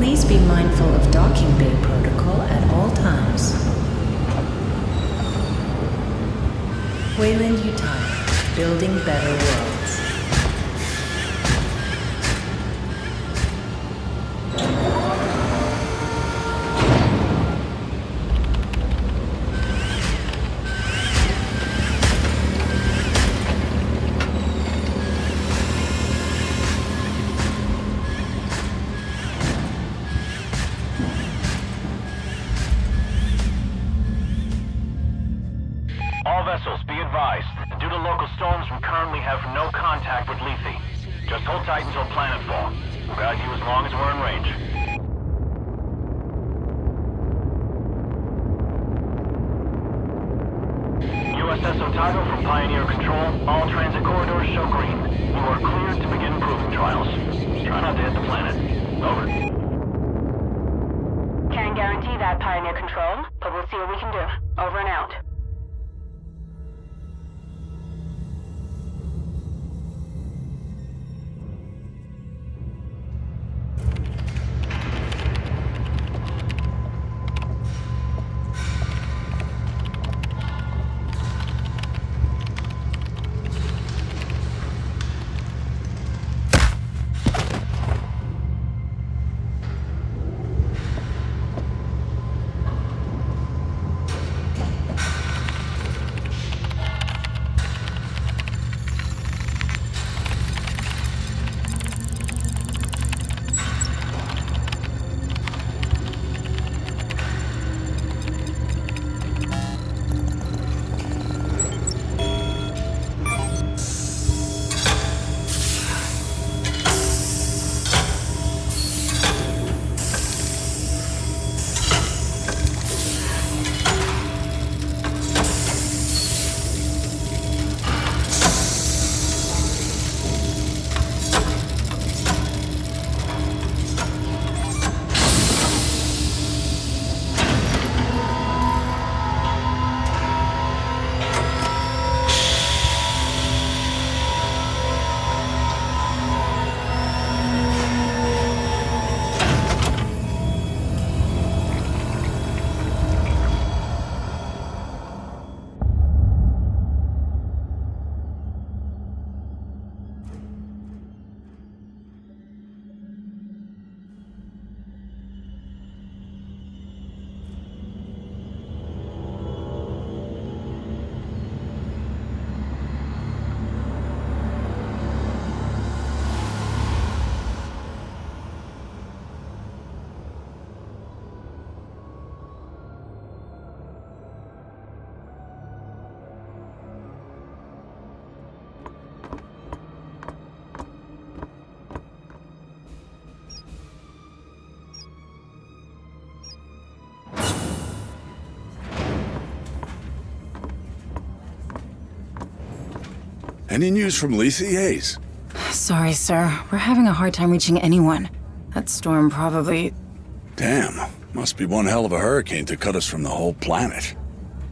Please be mindful of docking bay protocol at all times. Wayland Yutani, building better worlds. All vessels, be advised. Due to local storms, we currently have no contact with Lethe. Just hold tight until planetfall. We'll guide you as long as we're in range. USS Otago from Pioneer Control. All transit corridors show green. You are cleared to begin proving trials. Try not to hit the planet. Over. Can't guarantee that, Pioneer Control, but we'll see what we can do. Over and out. Any news from Lethe, Hayes? Sorry, sir. We're having a hard time reaching anyone. That storm probably... Damn. Must be one hell of a hurricane to cut us from the whole planet.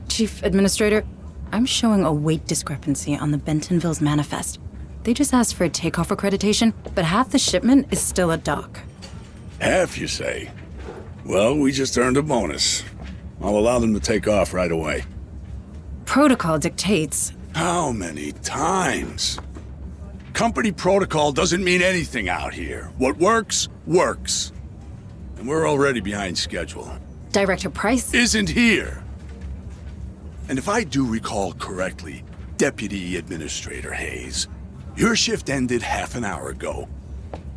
Chief Administrator, I'm showing a weight discrepancy on the Bentonville's manifest. They just asked for a takeoff accreditation, but half the shipment is still at dock. Half, you say? Well, we just earned a bonus. I'll allow them to take off right away. Protocol dictates... How many times? Company protocol doesn't mean anything out here. What works, works. And we're already behind schedule. Director Price? Isn't here. And if I do recall correctly, Deputy Administrator Hayes, your shift ended half an hour ago.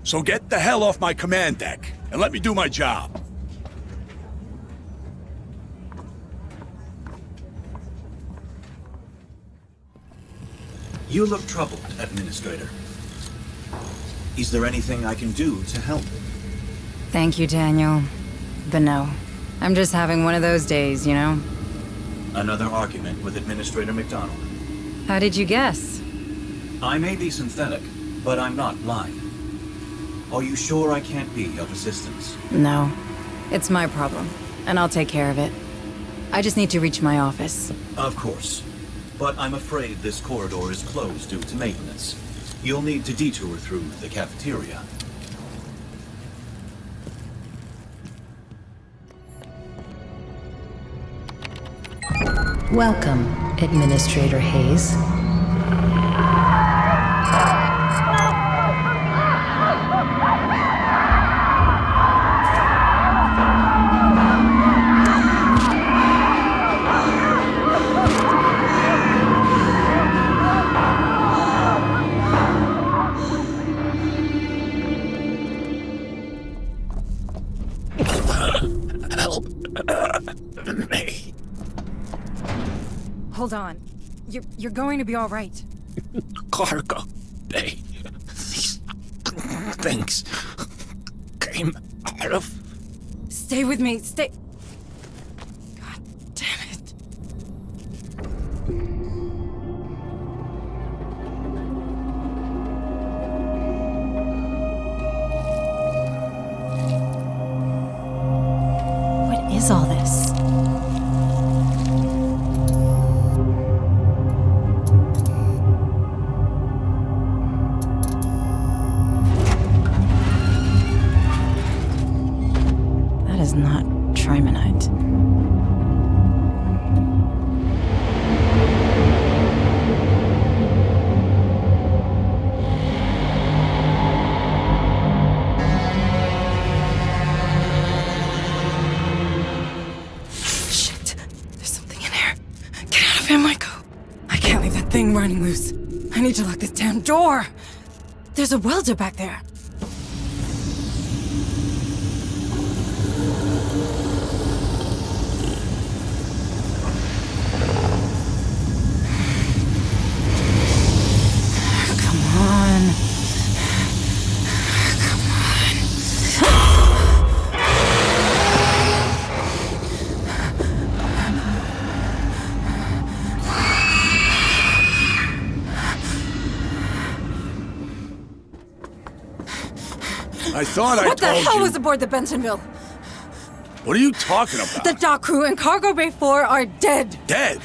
So get the hell off my command deck and let me do my job. You look troubled, Administrator. Is there anything I can do to help? Thank you, Daniel. But no. I'm just having one of those days, you know? Another argument with Administrator McDonald. How did you guess? I may be synthetic, but I'm not blind. Are you sure I can't be of assistance? No. It's my problem, and I'll take care of it. I just need to reach my office. Of course. But I'm afraid this corridor is closed due to maintenance. You'll need to detour through the cafeteria. Welcome, Administrator Hayes. Me. Hold on. You're going to be all right. Cargo bay. These things came out of. Stay with me. Stay. God damn it. What is all this? That is not trimonite. Shit. There's something in here. Get out of here, Michael. I can't leave that thing running loose. I need to lock this damn door. There's a welder back there. Come on. Come on. I thought I What the told hell you. was aboard the Bentonville? What are you talking about? The dock crew and Cargo Bay 4 are dead. Dead?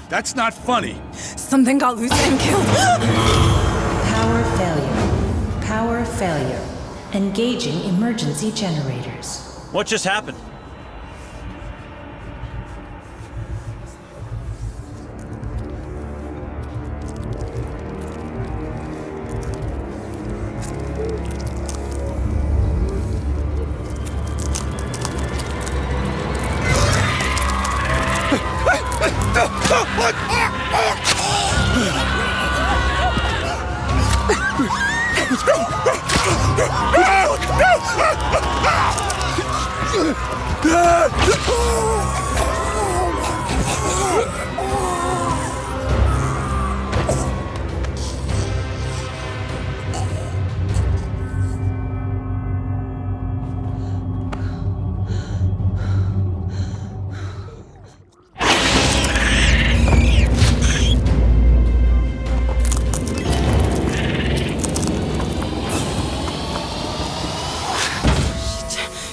That's not funny. Something got loose and killed. Power failure. Power failure. Engaging emergency generators. What just happened?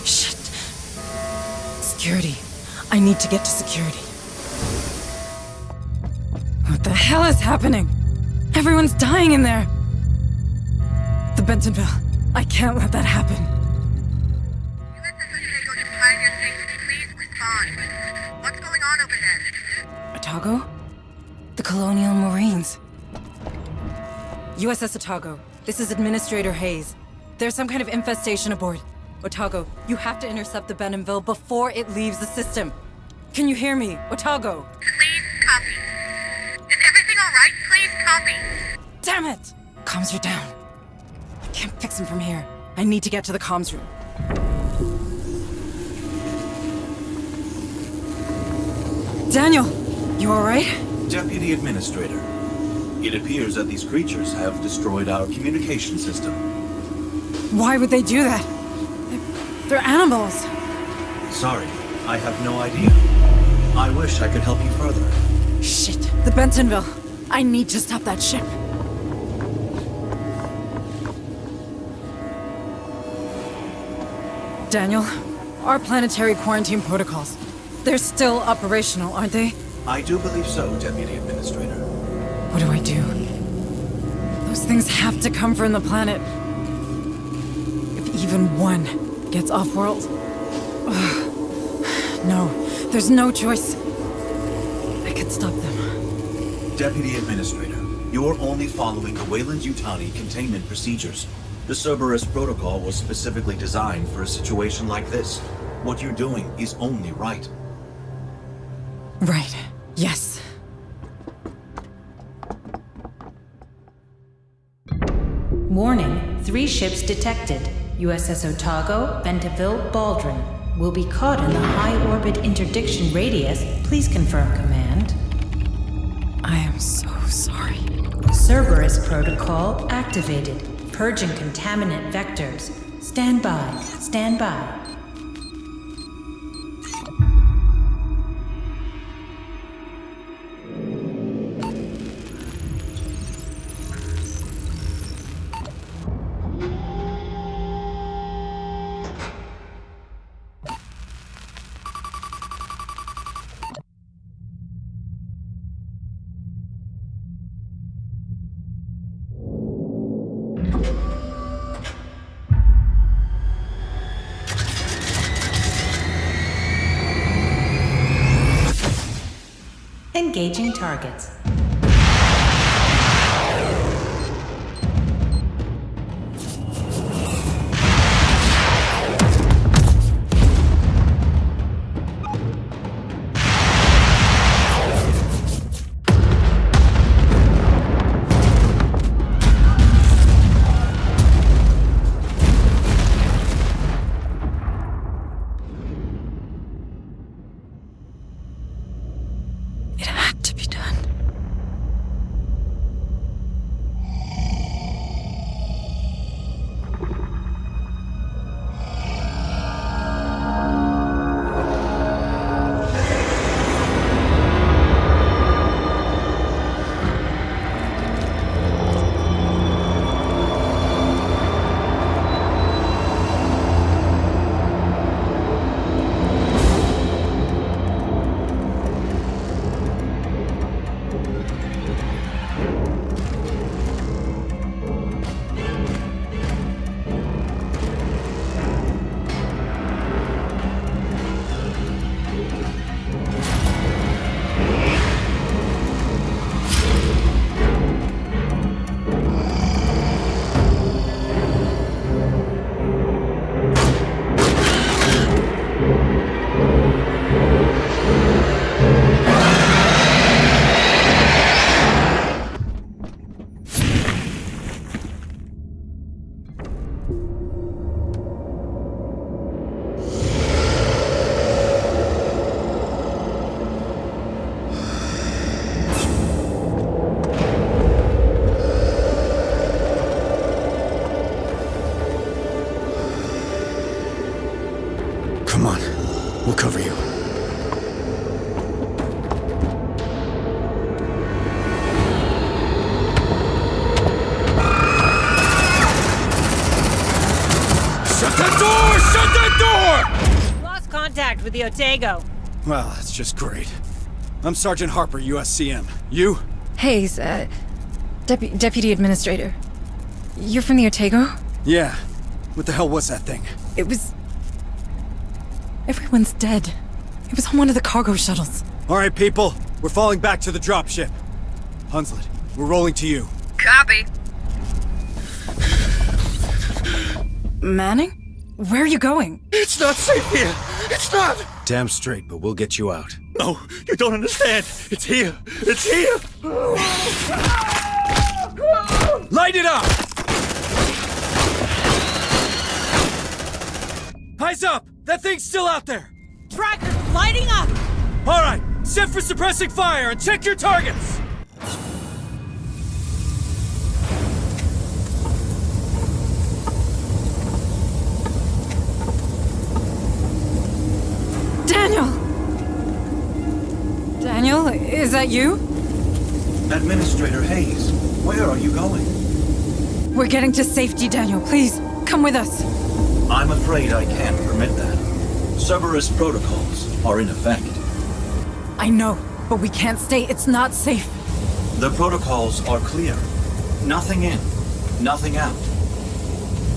Shit. Security. I need to get to security. What the hell is happening? Everyone's dying in there. The Bentonville. I can't let that happen. Please respond. What's going on over there? Otago? The Colonial Marines. USS Otago. This is Administrator Hayes. There's some kind of infestation aboard. Otago, you have to intercept the Bentonville before it leaves the system. Can you hear me? Otago! Please copy. Is everything alright? Please copy. Damn it! Comms are down. I can't fix them from here. I need to get to the comms room. Daniel, you alright? Deputy Administrator, it appears that these creatures have destroyed our communication system. Why would they do that? They're animals. Sorry, I have no idea. I wish I could help you further. Shit, the Bentonville. I need to stop that ship. Daniel, our planetary quarantine protocols. They're still operational, aren't they? I do believe so, Deputy Administrator. What do I do? Those things have to come from the planet. If even one gets off-world. No, there's no choice. I could could stop them. Deputy Administrator, you're only following the Wayland-Yutani containment procedures. The Cerberus protocol was specifically designed for a situation like this. What you're doing is only right. Right. Yes. Warning, 3 ships detected. USS Otago, Bentaville, Baldwin. Will be caught in the high-orbit interdiction radius. Please confirm command. I am so sorry. Cerberus protocol activated. Purging contaminant vectors. Stand by. Stand by. Engaging targets. It had to be done. Come on. We'll cover you. Shut that door! Shut that door! Lost contact with the Otago. Well, that's just great. I'm Sergeant Harper, USCM. You? Hayes, Deputy Administrator. You're from the Otago? Yeah. What the hell was that thing? It was... Everyone's dead. It was on one of the cargo shuttles. All right, people. We're falling back to the dropship. Hunslet, we're rolling to you. Copy. Manning? Where are you going? It's not safe here! It's not! Damn straight, but we'll get you out. No, you don't understand. It's here. It's here. Light it up! Eyes up! That thing's still out there! Tracker lighting up! All right, set for suppressing fire and check your targets! Daniel! Daniel, is that you? Administrator Hayes, where are you going? We're getting to safety, Daniel. Please, come with us. I'm afraid I can't permit that. Cerberus protocols are in effect. I know, but we can't stay. It's not safe. The protocols are clear. Nothing in, nothing out.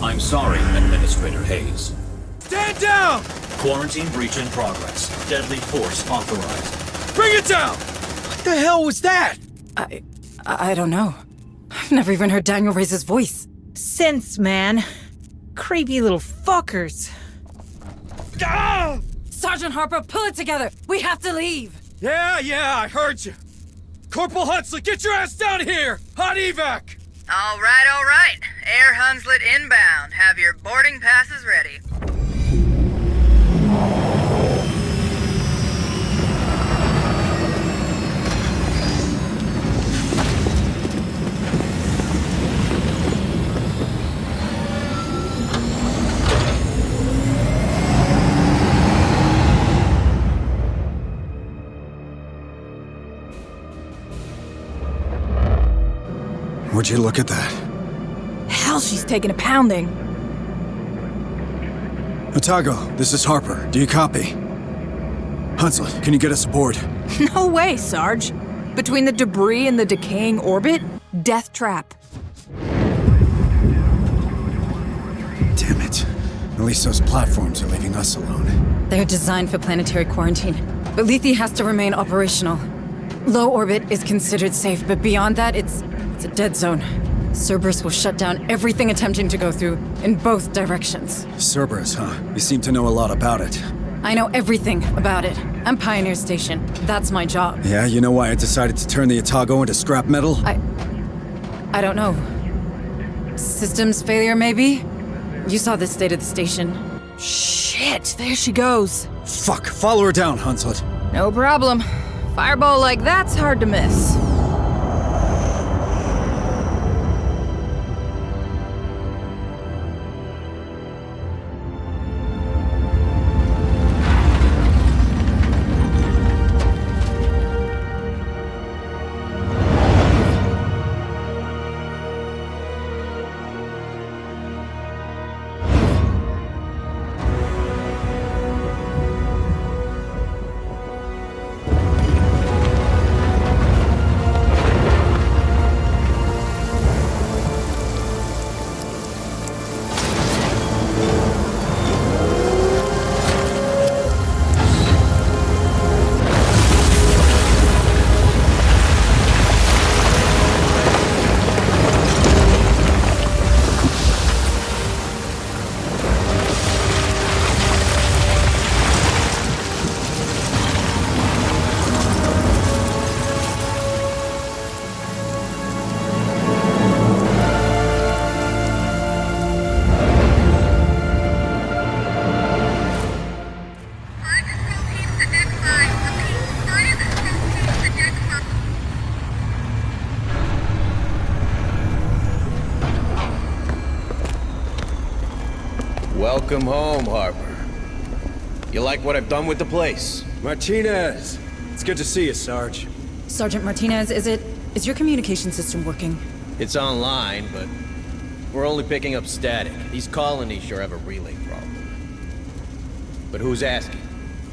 I'm sorry, Administrator Hayes. Stand down! Quarantine breach in progress. Deadly force authorized. Bring it down! The hell was that? I don't know. I've never even heard Daniel raise his voice. Synths, man. Creepy little fuckers. Ah! Sergeant Harper, pull it together! We have to leave! Yeah, I heard you. Corporal Hunslet, get your ass down here! Hot evac! All right. Air Hunslet inbound. Have your boarding passes ready. Would you look at that? Hell, she's taking a pounding. Otago, this is Harper. Do you copy? Hunslet, can you get us aboard? No way, Sarge. Between the debris and the decaying orbit, death trap. Damn it. At least those platforms are leaving us alone. They're designed for planetary quarantine, but Lethe has to remain operational. Low orbit is considered safe, but beyond that, it's a dead zone. Cerberus will shut down everything attempting to go through, in both directions. Cerberus, huh? You seem to know a lot about it. I know everything about it. I'm Pioneer Station. That's my job. Yeah, you know why I decided to turn the Otago into scrap metal? I don't know. Systems failure, maybe? You saw the state of the station. Shit, there she goes. Fuck, follow her down, Hunslet. No problem. Fireball like that's hard to miss. Welcome home, Harper. You like what I've done with the place? Martinez! It's good to see you, Sarge. Sergeant Martinez, is your communication system working? It's online, but we're only picking up static. These colonies sure have a relay problem. But who's asking?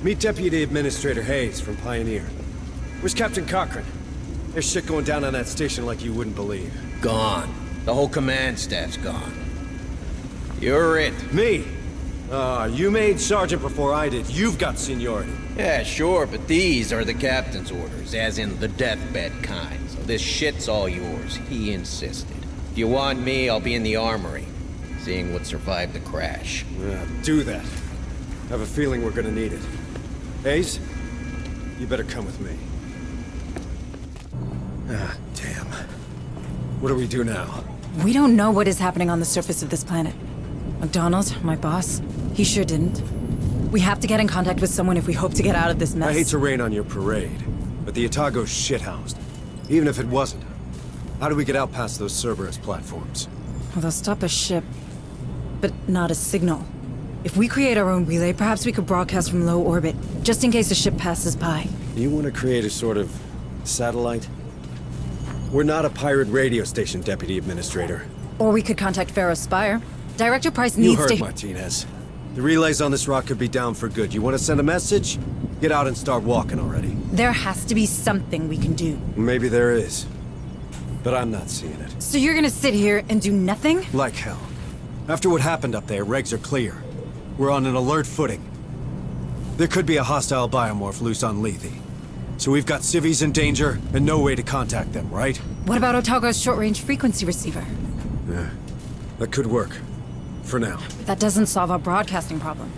Meet Deputy Administrator Hayes from Pioneer. Where's Captain Cochran? There's shit going down on that station like you wouldn't believe. Gone. The whole command staff's gone. You're it. Me? You made Sergeant before I did. You've got seniority. Yeah, sure, but these are the captain's orders, as in the deathbed kind. So this shit's all yours. He insisted. If you want me, I'll be in the armory, seeing what survived the crash. Yeah, do that. I have a feeling we're gonna need it. Hayes, you better come with me. Ah, damn. What do we do now? We don't know what is happening on the surface of this planet. McDonald, my boss, he sure didn't. We have to get in contact with someone if we hope to get out of this mess. I hate to rain on your parade, but the Otago's shithoused. Even if it wasn't, how do we get out past those Cerberus platforms? Well, they'll stop a ship, but not a signal. If we create our own relay, perhaps we could broadcast from low orbit, just in case a ship passes by. You want to create a sort of satellite? We're not a pirate radio station, Deputy Administrator. Or we could contact Pharaoh's Spire. Director Price needs You heard to- Martinez. The relays on this rock could be down for good. You want to send a message? Get out and start walking already. There has to be something we can do. Maybe there is. But I'm not seeing it. So you're gonna sit here and do nothing? Like hell. After what happened up there, regs are clear. We're on an alert footing. There could be a hostile biomorph loose on Lethe. So we've got civvies in danger and no way to contact them, right? What about Otago's short-range frequency receiver? Yeah, that could work. For now. That doesn't solve our broadcasting problem.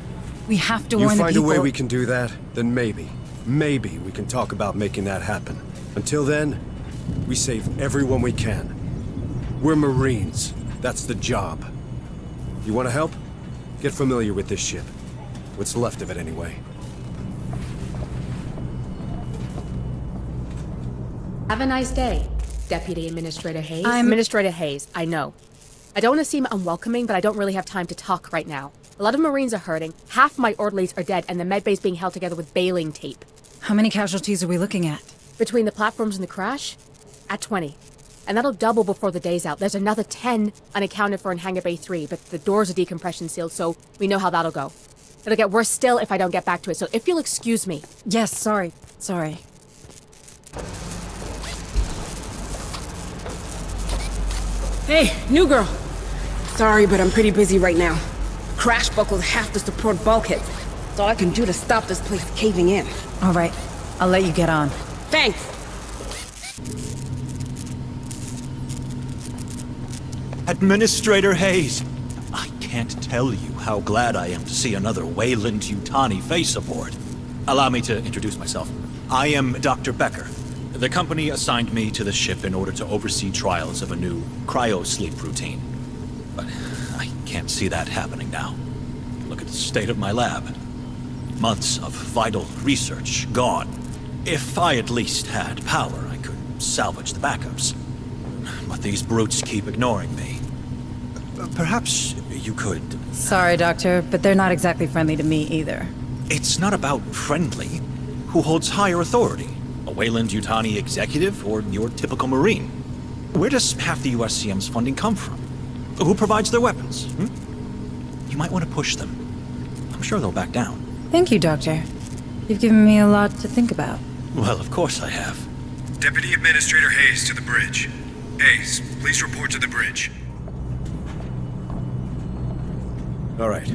We have to You warn the find a people... way we can do that, then maybe we can talk about making that happen. Until then, we save everyone we can. We're Marines. That's the job. You want to help? Get familiar with this ship. What's left of it, anyway. Have a nice day, Deputy Administrator Hayes. Administrator Hayes, I know. I don't want to seem unwelcoming, but I don't really have time to talk right now. A lot of Marines are hurting, half my orderlies are dead, and the medbay's being held together with baling tape. How many casualties are we looking at? Between the platforms and the crash? At 20. And that'll double before the day's out. There's another 10 unaccounted for in Hangar Bay 3, but the doors are decompression sealed, so we know how that'll go. It'll get worse still if I don't get back to it, so if you'll excuse me. Yes, sorry. Hey, new girl. Sorry, but I'm pretty busy right now. Crash buckled half the support bulkheads. That's all I can do to stop this place caving in. All right, I'll let you get on. Thanks. Administrator Hayes, I can't tell you how glad I am to see another Weyland-Yutani face aboard. Allow me to introduce myself. I am Dr. Becker. The company assigned me to the ship in order to oversee trials of a new cryo-sleep routine. But I can't see that happening now. Look at the state of my lab. Months of vital research gone. If I at least had power, I could salvage the backups. But these brutes keep ignoring me. Perhaps you could... Sorry, Doctor, but they're not exactly friendly to me either. It's not about friendly. Who holds higher authority? A Weyland-Yutani executive or your typical Marine? Where does half the USCM's funding come from? Who provides their weapons? You might want to push them. I'm sure they'll back down. Thank you, Doctor. You've given me a lot to think about. Well, of course I have. Deputy Administrator Hayes to the bridge. Hayes, please report to the bridge. All right.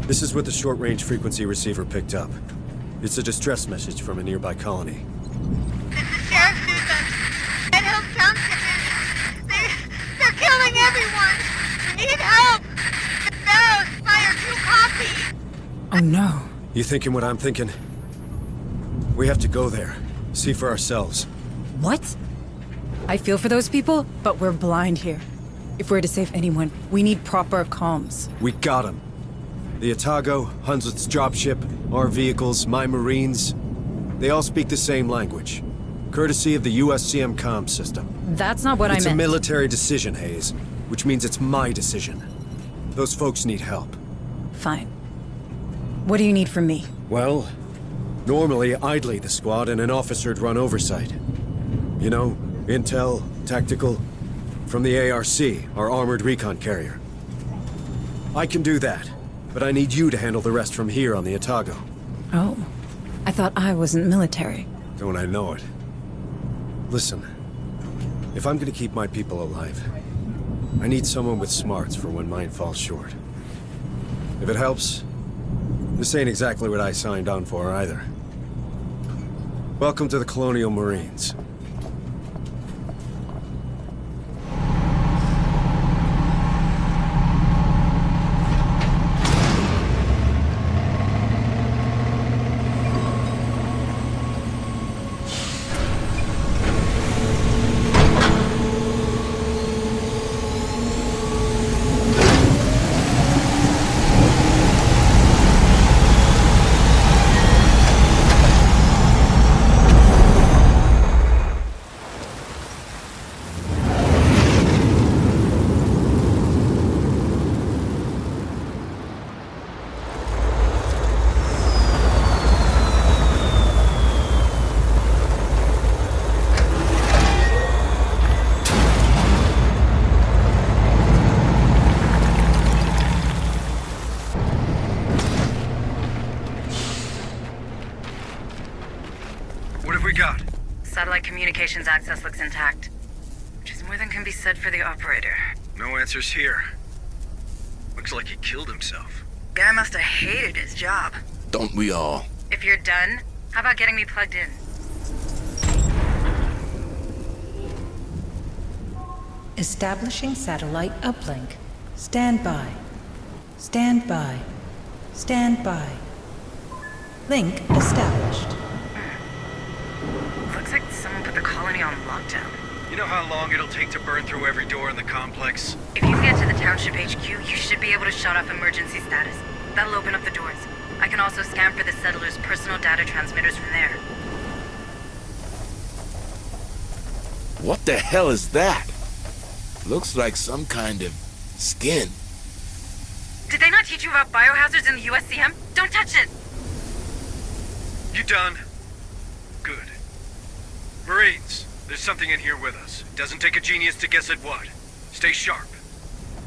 This is what the short-range frequency receiver picked up. It's a distress message from a nearby colony. This is Sheriff Susan. Red Hill Township. They're killing everyone. We need help. The Sparrows fire 2 copies. Oh no. You thinking what I'm thinking? We have to go there. See for ourselves. What? I feel for those people, but we're blind here. If we're to save anyone, we need proper comms. We got them. The Otago, Hunslet's dropship, our vehicles, my Marines, they all speak the same language. Courtesy of the USCM comm system. That's not what I meant. It's a military decision, Hayes, which means it's my decision. Those folks need help. Fine. What do you need from me? Well, normally I'd lead the squad and an officer'd run oversight. You know, intel, tactical, from the ARC, our armored recon carrier. I can do that, but I need you to handle the rest from here on the Otago. Oh. I thought I wasn't military. Don't I know it? Listen, if I'm gonna keep my people alive, I need someone with smarts for when mine falls short. If it helps, this ain't exactly what I signed on for either. Welcome to the Colonial Marines. Satellite communications access looks intact, which is more than can be said for the operator. No answers here. Looks like he killed himself. Guy must have hated his job. Don't we all? If you're done, how about getting me plugged in? Establishing satellite uplink. Stand by. Stand by. Stand by. Link established. Looks like someone put the colony on lockdown. You know how long it'll take to burn through every door in the complex? If you can get to the township HQ, you should be able to shut off emergency status. That'll open up the doors. I can also scan for the settlers' personal data transmitters from there. What the hell is that? Looks like some kind of skin. Did they not teach you about biohazards in the USCM? Don't touch it! You done? Good. Marines, there's something in here with us. Doesn't take a genius to guess at what. Stay sharp.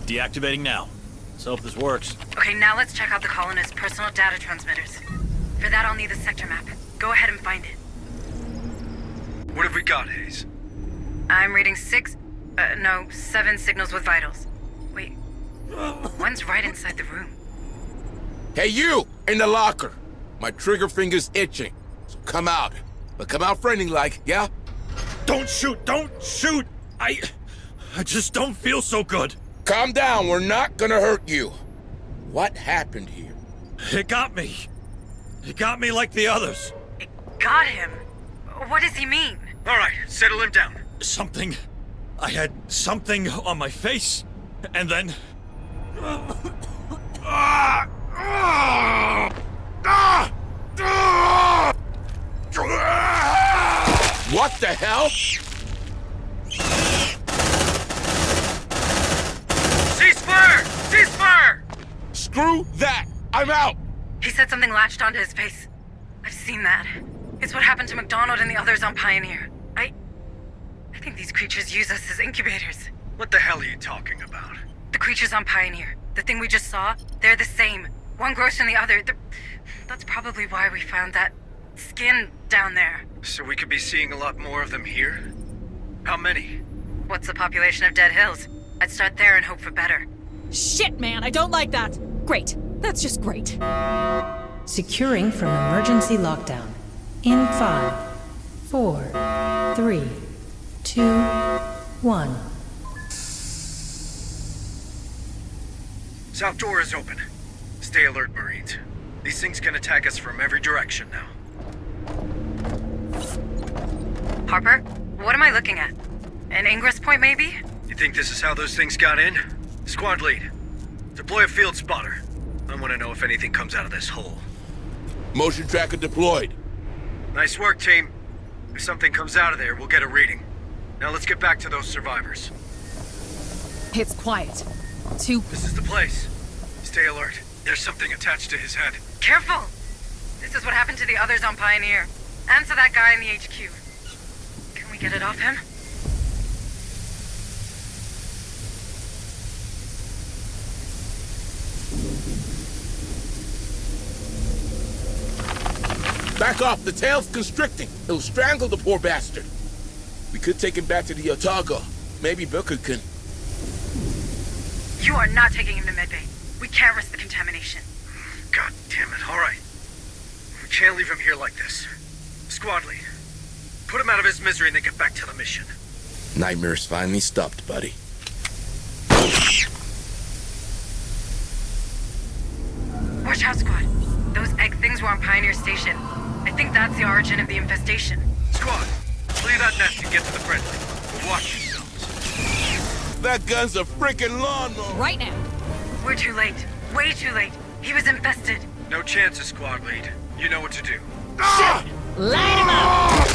Deactivating now. Let's hope this works. Okay, now let's check out the colonists' personal data transmitters. For that, I'll need the sector map. Go ahead and find it. What have we got, Hayes? I'm reading 7 signals with vitals. Wait, one's right inside the room. Hey, you! In the locker! My trigger finger's itching. So come out. But come out friendly-like, yeah? Don't shoot! Don't shoot! I just don't feel so good. Calm down, we're not gonna hurt you. What happened here? It got me. It got me like the others. It got him? What does he mean? All right, settle him down. Something... I had something on my face, and then... What the hell? Ceasefire! Ceasefire! Screw that! I'm out! He said something latched onto his face. I've seen that. It's what happened to McDonald and the others on Pioneer. I think these creatures use us as incubators. What the hell are you talking about? The creatures on Pioneer. The thing we just saw, they're the same. One grows from the other. That's probably why we found that skin down there. So we could be seeing a lot more of them here? How many? What's the population of Dead Hills? I'd start there and hope for better. Shit, man, I don't like that. Great. That's just great. Securing from emergency lockdown. In 5, 4, 3, 2, 1. South door is open. Stay alert, Marines. These things can attack us from every direction now. Harper, what am I looking at? An ingress point, maybe? You think this is how those things got in? Squad lead, deploy a field spotter. I want to know if anything comes out of this hole. Motion tracker deployed. Nice work, team. If something comes out of there, we'll get a reading. Now let's get back to those survivors. It's quiet. This is the place. Stay alert. There's something attached to his head. Careful! This is what happened to the others on Pioneer. And to that guy in the HQ. Can we get it off him? Back off, the tail's constricting. It'll strangle the poor bastard. We could take him back to the Otago. Maybe Booker can... You are not taking him to medbay. We can't risk the contamination. God damn it, all right. We can't leave him here like this. Squad lead, put him out of his misery and then get back to the mission. Nightmares finally stopped, buddy. Watch out, Squad. Those egg things were on Pioneer Station. I think that's the origin of the infestation. Squad, clear that nest and get to the friendly. But watch yourselves. That gun's a freaking lawnmower. Right now. We're too late. Way too late. He was infested. No chances, squad lead. You know what to do. Ah! Light him up!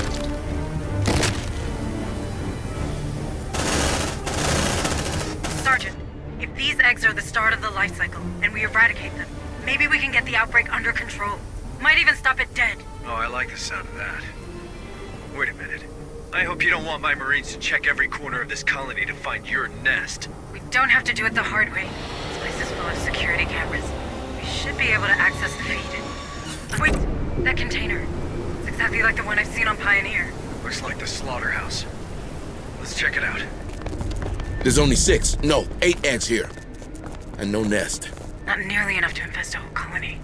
Sergeant, if these eggs are the start of the life cycle, and we eradicate them, maybe we can get the outbreak under control. Might even stop it dead. Oh, I like the sound of that. Wait a minute. I hope you don't want my Marines to check every corner of this colony to find your nest. We don't have to do it the hard way. This place is full of security cameras. We should be able to access the feed. Wait! That container. It's exactly like the one I've seen on Pioneer. Looks like the slaughterhouse. Let's check it out. There's only 6, no, 8 eggs here. And no nest. Not nearly enough to infest a whole colony.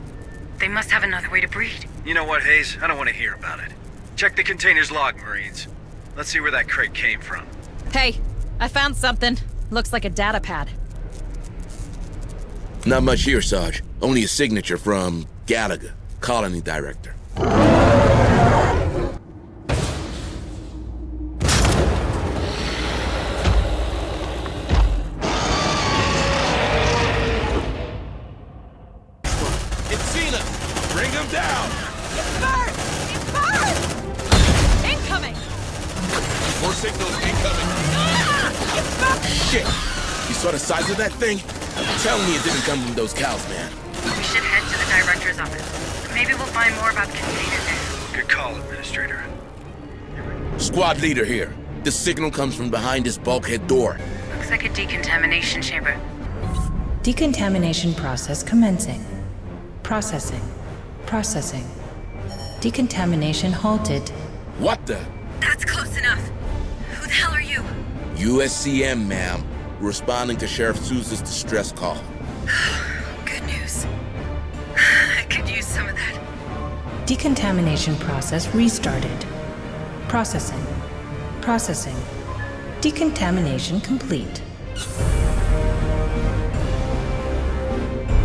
They must have another way to breed. You know what, Hayes? I don't want to hear about it. Check the container's log, Marines. Let's see where that crate came from. Hey, I found something. Looks like a data pad. Not much here, Sarge. Only a signature from Gallagher, colony director. It's Cena! Bring him down! It's Bert! It's Bert! Incoming! More signals incoming! It's Bert! Shit! You saw the size of that thing? Tell me it didn't come from those cows, man. We should head to the director's office. Maybe we'll find more about the container there. Good call, Administrator. Squad leader here. The signal comes from behind this bulkhead door. Looks like a decontamination chamber. Decontamination process commencing. Processing. Processing. Decontamination halted. What the? That's close enough. Who the hell are you? USCM, ma'am. Responding to Sheriff Sousa's distress call. Good news. I could use some of that. Decontamination process restarted. Processing. Processing. Decontamination complete.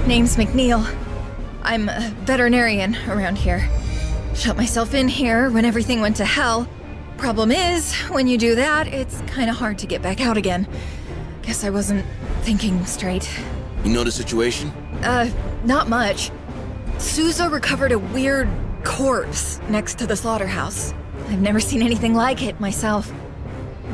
Name's McNeil. I'm a veterinarian around here. Shut myself in here when everything went to hell. Problem is, when you do that, it's kinda hard to get back out again. Guess I wasn't thinking straight. You know the situation? Not much. Sousa recovered a weird corpse next to the slaughterhouse. I've never seen anything like it myself.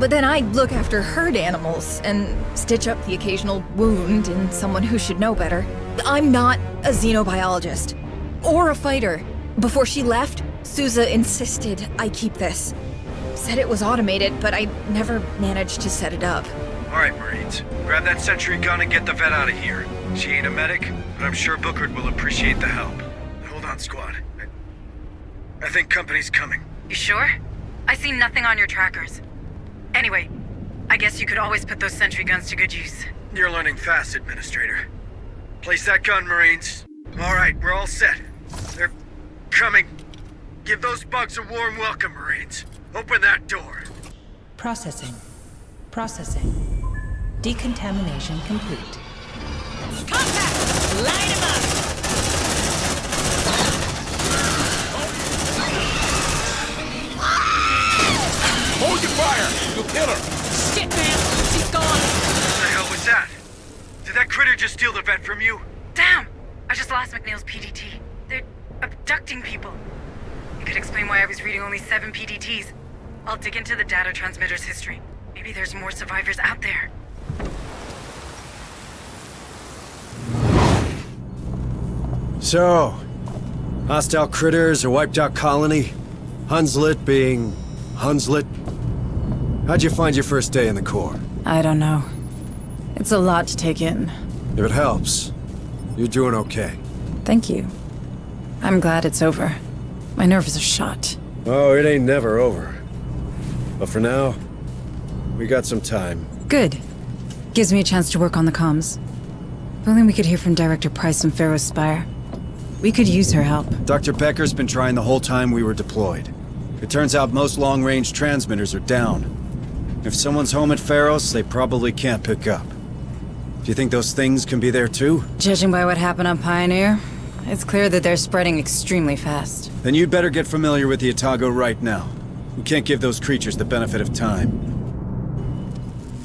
But then I look after herd animals and stitch up the occasional wound in someone who should know better. I'm not a xenobiologist or a fighter. Before she left, Sousa insisted I keep this. Said it was automated, but I never managed to set it up. Alright, Marines. Grab that sentry gun and get the vet out of here. She ain't a medic, but I'm sure Booker will appreciate the help. Hold on, squad. I think company's coming. You sure? I see nothing on your trackers. Anyway, I guess you could always put those sentry guns to good use. You're learning fast, Administrator. Place that gun, Marines. Alright, we're all set. They're coming. Give those bugs a warm welcome, Marines. Open that door. Processing. Processing. Decontamination complete. Contact! Line him up! Hold your fire! You'll kill her! Shit, man! She's gone! What the hell was that? Did that critter just steal the vet from you? Damn! I just lost McNeil's PDT. They're abducting people. It could explain why I was reading only 7 PDTs. I'll dig into the data transmitter's history. Maybe there's more survivors out there. So, hostile critters or wiped out colony? Hunslet being Hunslet? How'd you find your first day in the Corps? I don't know. It's a lot to take in. If it helps, you're doing okay. Thank you. I'm glad it's over. My nerves are shot. Oh, it ain't never over. But for now, we got some time. Good. Gives me a chance to work on the comms. If only we could hear from Director Price from Pharaoh's Spire. We could use her help. Dr. Becker's been trying the whole time we were deployed. It turns out most long-range transmitters are down. If someone's home at Pharaoh's, they probably can't pick up. Do you think those things can be there too? Judging by what happened on Pioneer, it's clear that they're spreading extremely fast. Then you'd better get familiar with the Otago right now. We can't give those creatures the benefit of time.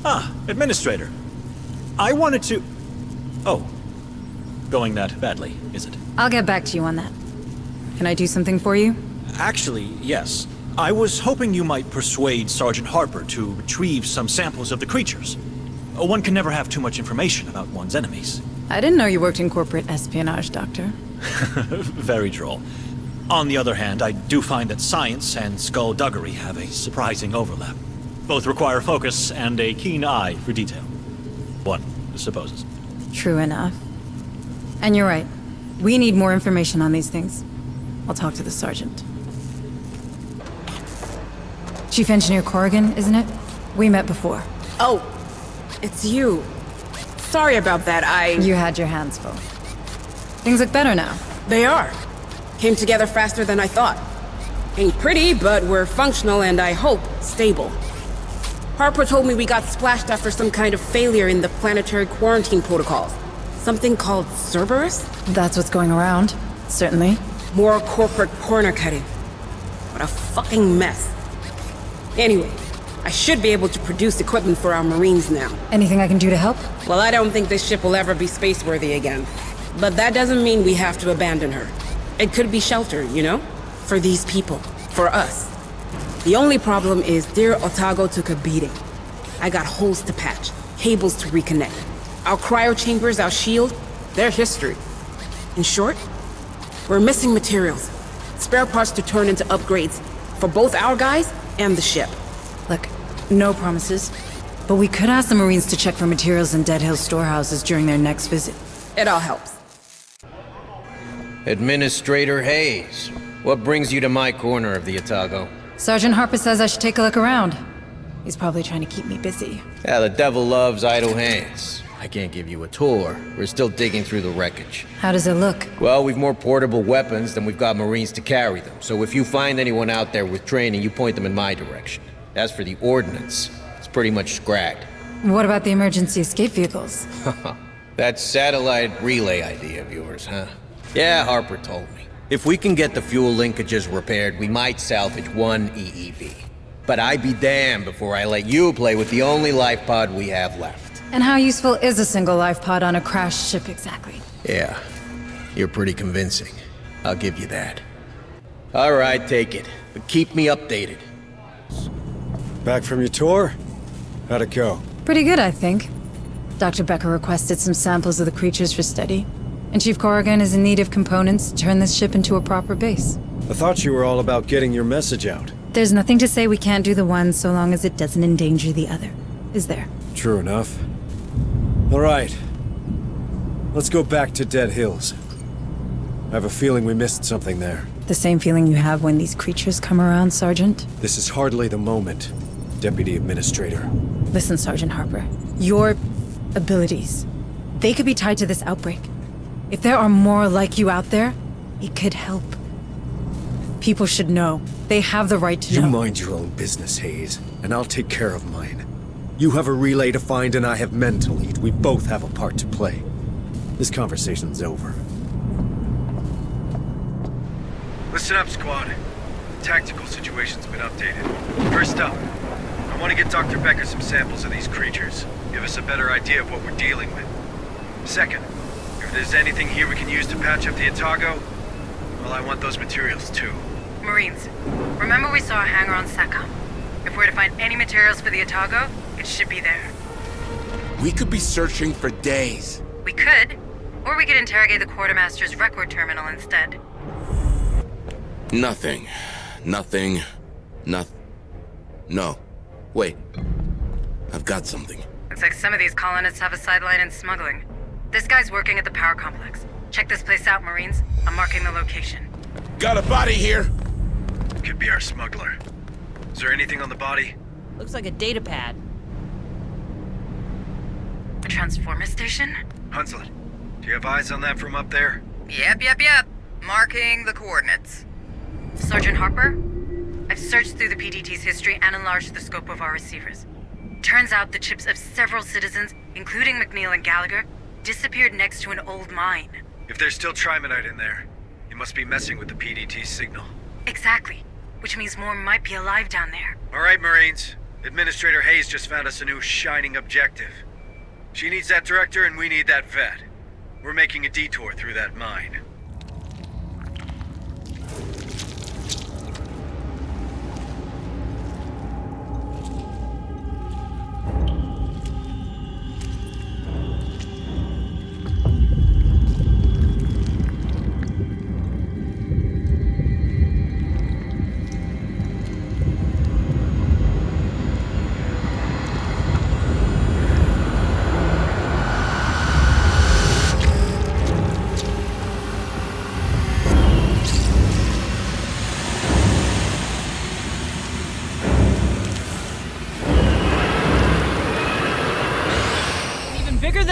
Ah, Administrator. I wanted to... Oh. Going that badly, is it? I'll get back to you on that. Can I do something for you? Actually, yes. I was hoping you might persuade Sergeant Harper to retrieve some samples of the creatures. One can never have too much information about one's enemies. I didn't know you worked in corporate espionage, Doctor. Very droll. On the other hand, I do find that science and skullduggery have a surprising overlap. Both require focus and a keen eye for detail. One supposes. True enough. And you're right. We need more information on these things. I'll talk to the sergeant. Chief Engineer Corrigan, isn't it? We met before. Oh, it's you. Sorry about that, You had your hands full. Things look better now. They are. Came together faster than I thought. Ain't pretty, but we're functional and I hope stable. Harper told me we got splashed after some kind of failure in the planetary quarantine protocols. Something called Cerberus? That's what's going around. Certainly. More corporate corner cutting. What a fucking mess. Anyway, I should be able to produce equipment for our Marines now. Anything I can do to help? Well, I don't think this ship will ever be space-worthy again. But that doesn't mean we have to abandon her. It could be shelter, you know? For these people. For us. The only problem is dear Otago took a beating. I got holes to patch, cables to reconnect. Our cryo chambers, our shield, they're history. In short, we're missing materials. Spare parts to turn into upgrades. For both our guys and the ship. Look, no promises. But we could ask the Marines to check for materials in Dead Hill storehouses during their next visit. It all helps. Administrator Hayes, what brings you to my corner of the Otago? Sergeant Harper says I should take a look around. He's probably trying to keep me busy. Yeah, the devil loves idle hands. I can't give you a tour. We're still digging through the wreckage. How does it look? Well, we've more portable weapons than we've got Marines to carry them. So if you find anyone out there with training, you point them in my direction. As for the ordnance, it's pretty much scragged. What about the emergency escape vehicles? That satellite relay idea of yours, huh? Yeah, Harper told me. If we can get the fuel linkages repaired, we might salvage one EEV. But I'd be damned before I let you play with the only life pod we have left. And how useful is a single life pod on a crashed ship exactly? Yeah, you're pretty convincing. I'll give you that. All right, take it. But keep me updated. Back from your tour? How'd it go? Pretty good, I think. Dr. Becker requested some samples of the creatures for study. And Chief Corrigan is in need of components to turn this ship into a proper base. I thought you were all about getting your message out. There's nothing to say we can't do the one so long as it doesn't endanger the other. Is there? True enough. All right. Let's go back to Dead Hills. I have a feeling we missed something there. The same feeling you have when these creatures come around, Sergeant? This is hardly the moment, Deputy Administrator. Listen, Sergeant Harper. Your abilities, they could be tied to this outbreak. If there are more like you out there, it could help. People should know. They have the right to know. You mind your own business, Hayes, and I'll take care of mine. You have a relay to find and I have men to lead. We both have a part to play. This conversation's over. Listen up, squad. The tactical situation's been updated. First up, I want to get Dr. Becker some samples of these creatures. Give us a better idea of what we're dealing with. Second, if there's anything here we can use to patch up the Otago, well, I want those materials too. Marines, remember we saw a hangar on SATCOM. If we're to find any materials for the Otago, it should be there. We could be searching for days. We could, or we could interrogate the quartermaster's record terminal instead. Nothing. No. Wait. I've got something. Looks like some of these colonists have a sideline in smuggling. This guy's working at the power complex. Check this place out, Marines. I'm marking the location. Got a body here! Could be our smuggler. Is there anything on the body? Looks like a data pad. A transformer station? Hunslet, do you have eyes on that from up there? Yep. Marking the coordinates. Sergeant Harper? I've searched through the PDT's history and enlarged the scope of our receivers. Turns out the chips of several citizens, including McNeil and Gallagher, disappeared next to an old mine. If there's still trimonite in there, it must be messing with the PDT signal. Exactly. Which means more might be alive down there. All right, Marines. Administrator Hayes just found us a new shining objective. She needs that director and we need that vet. We're making a detour through that mine.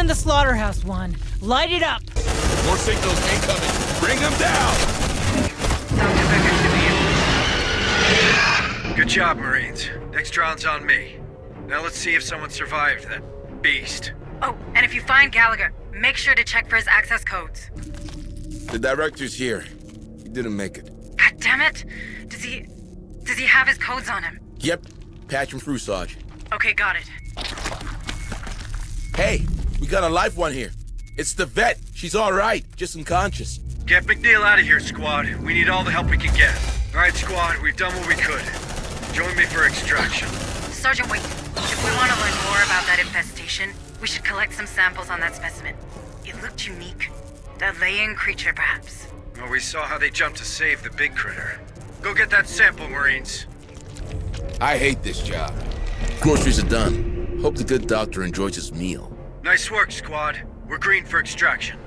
The slaughterhouse one. Light it up! More signals incoming! Bring them down! Dr. Becker should be in. Good job, Marines. Next round's on me. Now let's see if someone survived that beast. Oh, and if you find Gallagher, make sure to check for his access codes. The director's here. He didn't make it. God damn it! Does he have his codes on him? Yep. Patch him through, Sarge. Okay, got it. Hey, we got a live one here. It's the vet. She's all right, just unconscious. Get McNeil out of here, squad. We need all the help we can get. All right, squad, we've done what we could. Join me for extraction. Sergeant, wait. If we want to learn more about that infestation, we should collect some samples on that specimen. It looked unique. A laying creature, perhaps. Well, we saw how they jumped to save the big critter. Go get that sample, Marines. I hate this job. Groceries are done. Hope the good doctor enjoys his meal. Nice work, squad. We're green for extraction.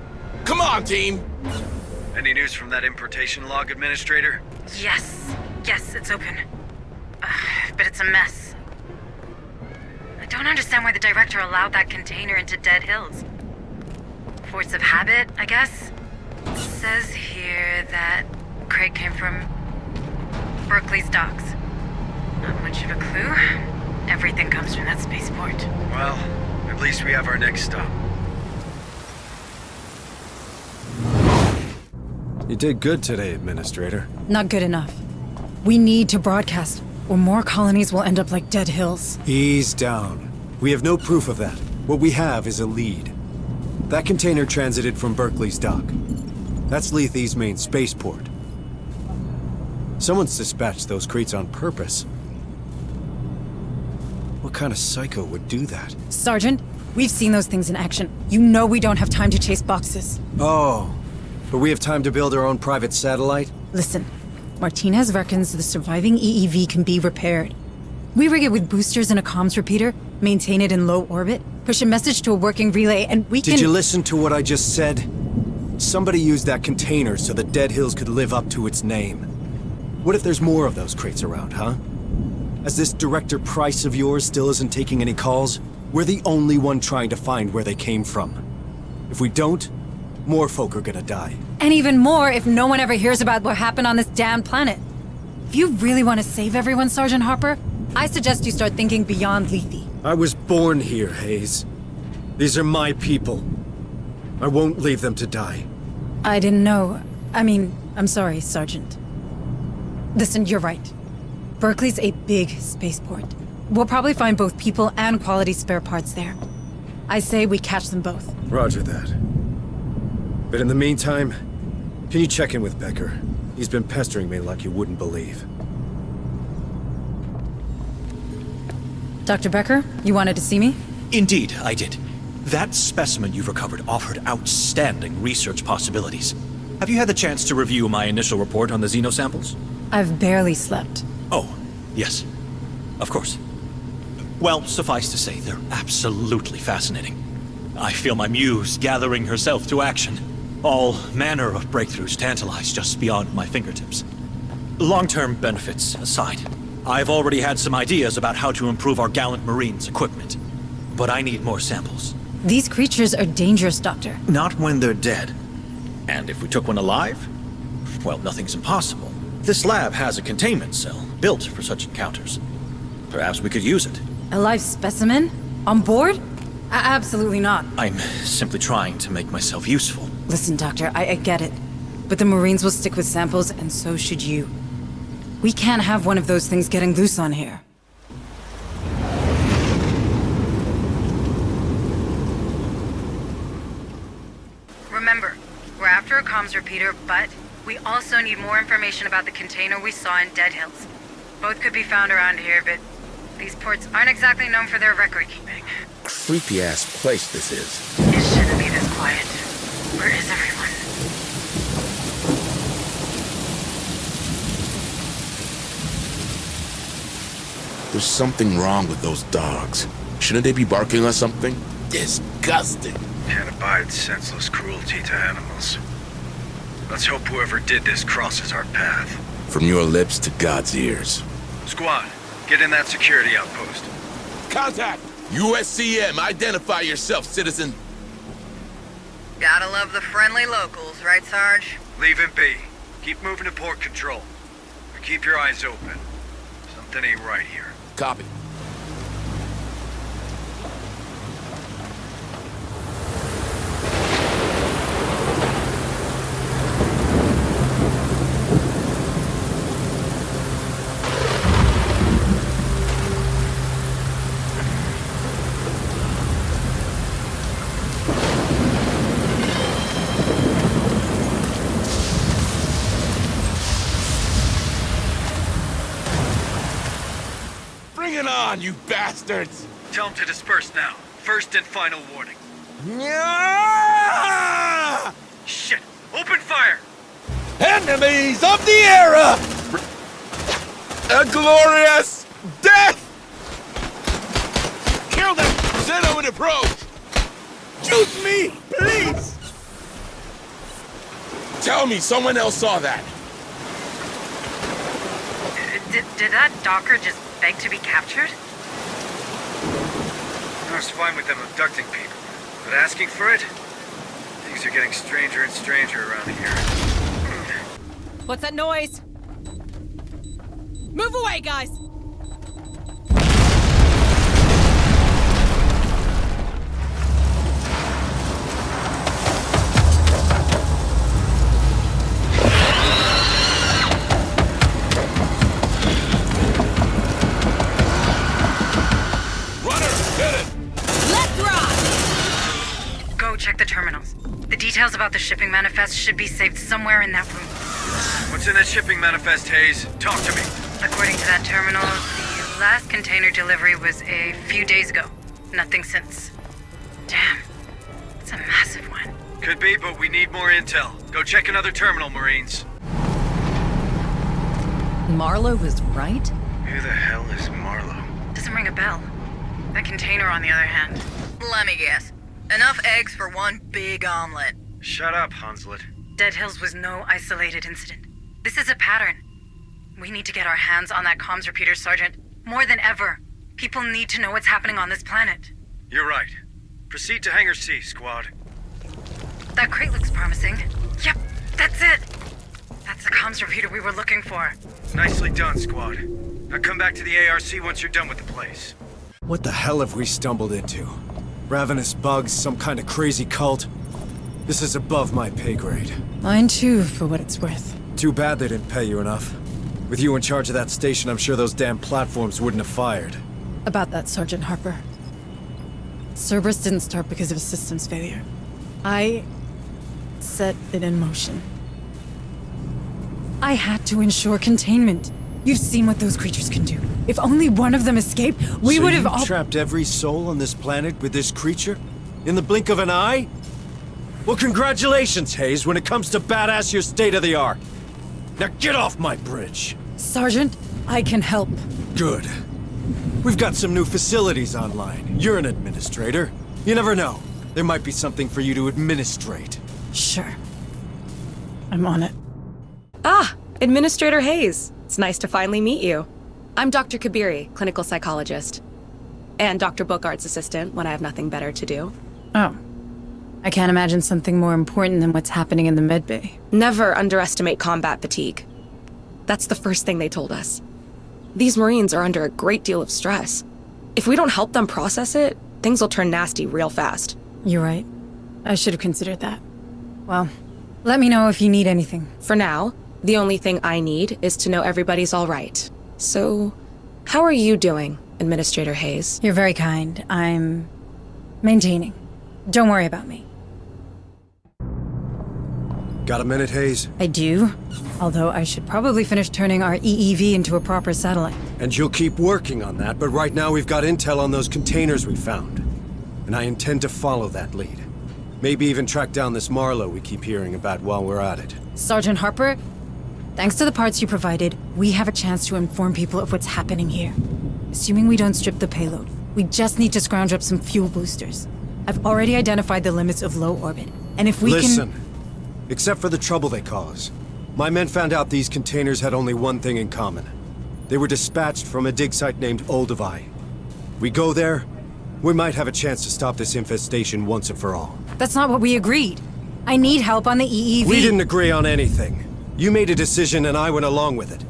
Come on, team! Any news from that importation log, Administrator? Yes, it's open. But it's a mess. I don't understand why the director allowed that container into Dead Hills. Force of habit, I guess? It says here that crate came from Berkeley's docks. Not much of a clue. Everything comes from that spaceport. Well, at least we have our next stop. You did good today, Administrator. Not good enough. We need to broadcast, or more colonies will end up like Dead Hills. Ease down. We have no proof of that. What we have is a lead. That container transited from Berkeley's dock. That's Lethe's main spaceport. Someone's dispatched those crates on purpose. What kind of psycho would do that? Sergeant, we've seen those things in action. You know we don't have time to chase boxes. Oh, but we have time to build our own private satellite? Listen, Martinez reckons the surviving EEV can be repaired. We rig it with boosters and a comms repeater, maintain it in low orbit, push a message to a working relay, and we can— Did you listen to what I just said? Somebody used that container so the Dead Hills could live up to its name. What if there's more of those crates around, huh? As this Director Price of yours still isn't taking any calls, we're the only one trying to find where they came from. If we don't, more folk are gonna die. And even more if no one ever hears about what happened on this damn planet. If you really want to save everyone, Sergeant Harper, I suggest you start thinking beyond Lethe. I was born here, Hayes. These are my people. I won't leave them to die. I didn't know. I'm sorry, Sergeant. Listen, you're right. Berkeley's a big spaceport. We'll probably find both people and quality spare parts there. I say we catch them both. Roger that. But in the meantime, can you check in with Becker? He's been pestering me like you wouldn't believe. Dr. Becker, you wanted to see me? Indeed, I did. That specimen you've recovered offered outstanding research possibilities. Have you had the chance to review my initial report on the xenosamples? I've barely slept. Oh, yes. Of course. Well, suffice to say, they're absolutely fascinating. I feel my muse gathering herself to action. All manner of breakthroughs tantalize just beyond my fingertips. Long-term benefits aside, I've already had some ideas about how to improve our gallant Marines' equipment. But I need more samples. These creatures are dangerous, Doctor. Not when they're dead. And if we took one alive? Well, nothing's impossible. This lab has a containment cell built for such encounters. Perhaps we could use it. A live specimen? On board? Absolutely not. I'm simply trying to make myself useful. Listen, Doctor, I get it. But the Marines will stick with samples, and so should you. We can't have one of those things getting loose on here. Remember, we're after a comms repeater, but we also need more information about the container we saw in Dead Hills. Both could be found around here, but these ports aren't exactly known for their record keeping. Creepy-ass place this is. It shouldn't be this quiet. Where is everyone? There's something wrong with those dogs. Shouldn't they be barking or something? Disgusting. Can't abide senseless cruelty to animals. Let's hope whoever did this crosses our path. From your lips to God's ears. Squad, get in that security outpost. Contact! USCM, identify yourself, citizen. Gotta love the friendly locals, right, Sarge? Leave him be. Keep moving to port control. But keep your eyes open. Something ain't right here. Copy. it on, you bastards! Tell them to disperse now. First and final warning. Yeah! Shit! Open fire! Enemies of the era! A glorious death! Kill them! Zeno and approach! Shoot me, please! Tell me someone else saw that. Did that Docker just beg to be captured? I was fine with them abducting people, but asking for it? Things are getting stranger and stranger around here. What's that noise? Move away, guys! Check the terminals. The details about the shipping manifest should be saved somewhere in that room. What's in that shipping manifest, Hayes? Talk to me. According to that terminal, the last container delivery was a few days ago. Nothing since. Damn. It's a massive one. Could be, but we need more intel. Go check another terminal, Marines. Marlowe was right? Who the hell is Marlowe? Doesn't ring a bell. That container, on the other hand. Let me guess. Enough eggs for one big omelet. Shut up, Hunslet. Dead Hills was no isolated incident. This is a pattern. We need to get our hands on that comms repeater, Sergeant. More than ever. People need to know what's happening on this planet. You're right. Proceed to Hangar C, squad. That crate looks promising. Yep, that's it. That's the comms repeater we were looking for. Nicely done, squad. Now come back to the ARC once you're done with the place. What the hell have we stumbled into? Ravenous bugs, some kind of crazy cult? This is above my pay grade. Mine too, for what it's worth. Too bad they didn't pay you enough. With you in charge of that station, I'm sure those damn platforms wouldn't have fired. About that, Sergeant Harper. Cerberus didn't start because of a systems failure. I set it in motion. I had to ensure containment. You've seen what those creatures can do. If only one of them escaped, we would have all— trapped every soul on this planet with this creature? In the blink of an eye? Well, congratulations, Hayes, when it comes to badass, you're state-of-the-art. Now get off my bridge! Sergeant, I can help. Good. We've got some new facilities online. You're an administrator. You never know. There might be something for you to administrate. Sure. I'm on it. Ah, Administrator Hayes. It's nice to finally meet you. I'm Dr. Kabiri, clinical psychologist. And Dr. Bookard's assistant when I have nothing better to do. Oh. I can't imagine something more important than what's happening in the medbay. Never underestimate combat fatigue. That's the first thing they told us. These Marines are under a great deal of stress. If we don't help them process it, things will turn nasty real fast. You're right. I should have considered that. Well, let me know if you need anything. For now, the only thing I need is to know everybody's all right. So, how are you doing, Administrator Hayes? You're very kind. I'm maintaining. Don't worry about me. Got a minute, Hayes? I do. Although I should probably finish turning our EEV into a proper satellite. And you'll keep working on that, but right now we've got intel on those containers we found. And I intend to follow that lead. Maybe even track down this Marlowe we keep hearing about while we're at it. Sergeant Harper, thanks to the parts you provided, we have a chance to inform people of what's happening here. Assuming we don't strip the payload, we just need to scrounge up some fuel boosters. I've already identified the limits of low orbit, and if we Listen, except for the trouble they cause, my men found out these containers had only one thing in common. They were dispatched from a dig site named Olduvai. We go there, we might have a chance to stop this infestation once and for all. That's not what we agreed. I need help on the EEV. We didn't agree on anything. You made a decision and I went along with it.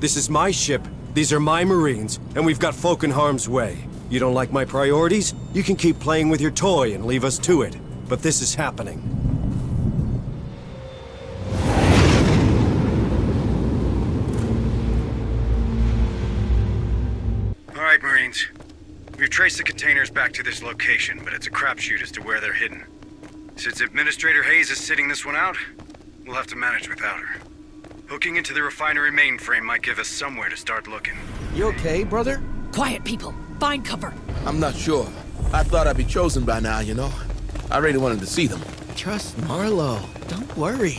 This is my ship, these are my Marines, and we've got folk in harm's way. You don't like my priorities? You can keep playing with your toy and leave us to it. But this is happening. All right, Marines. We've traced the containers back to this location, but it's a crapshoot as to where they're hidden. Since Administrator Hayes is sitting this one out, we'll have to manage without her. Hooking into the refinery mainframe might give us somewhere to start looking. You okay, brother? Quiet, people. Find cover. I'm not sure. I thought I'd be chosen by now, you know? I really wanted to see them. Trust Marlowe. Don't worry.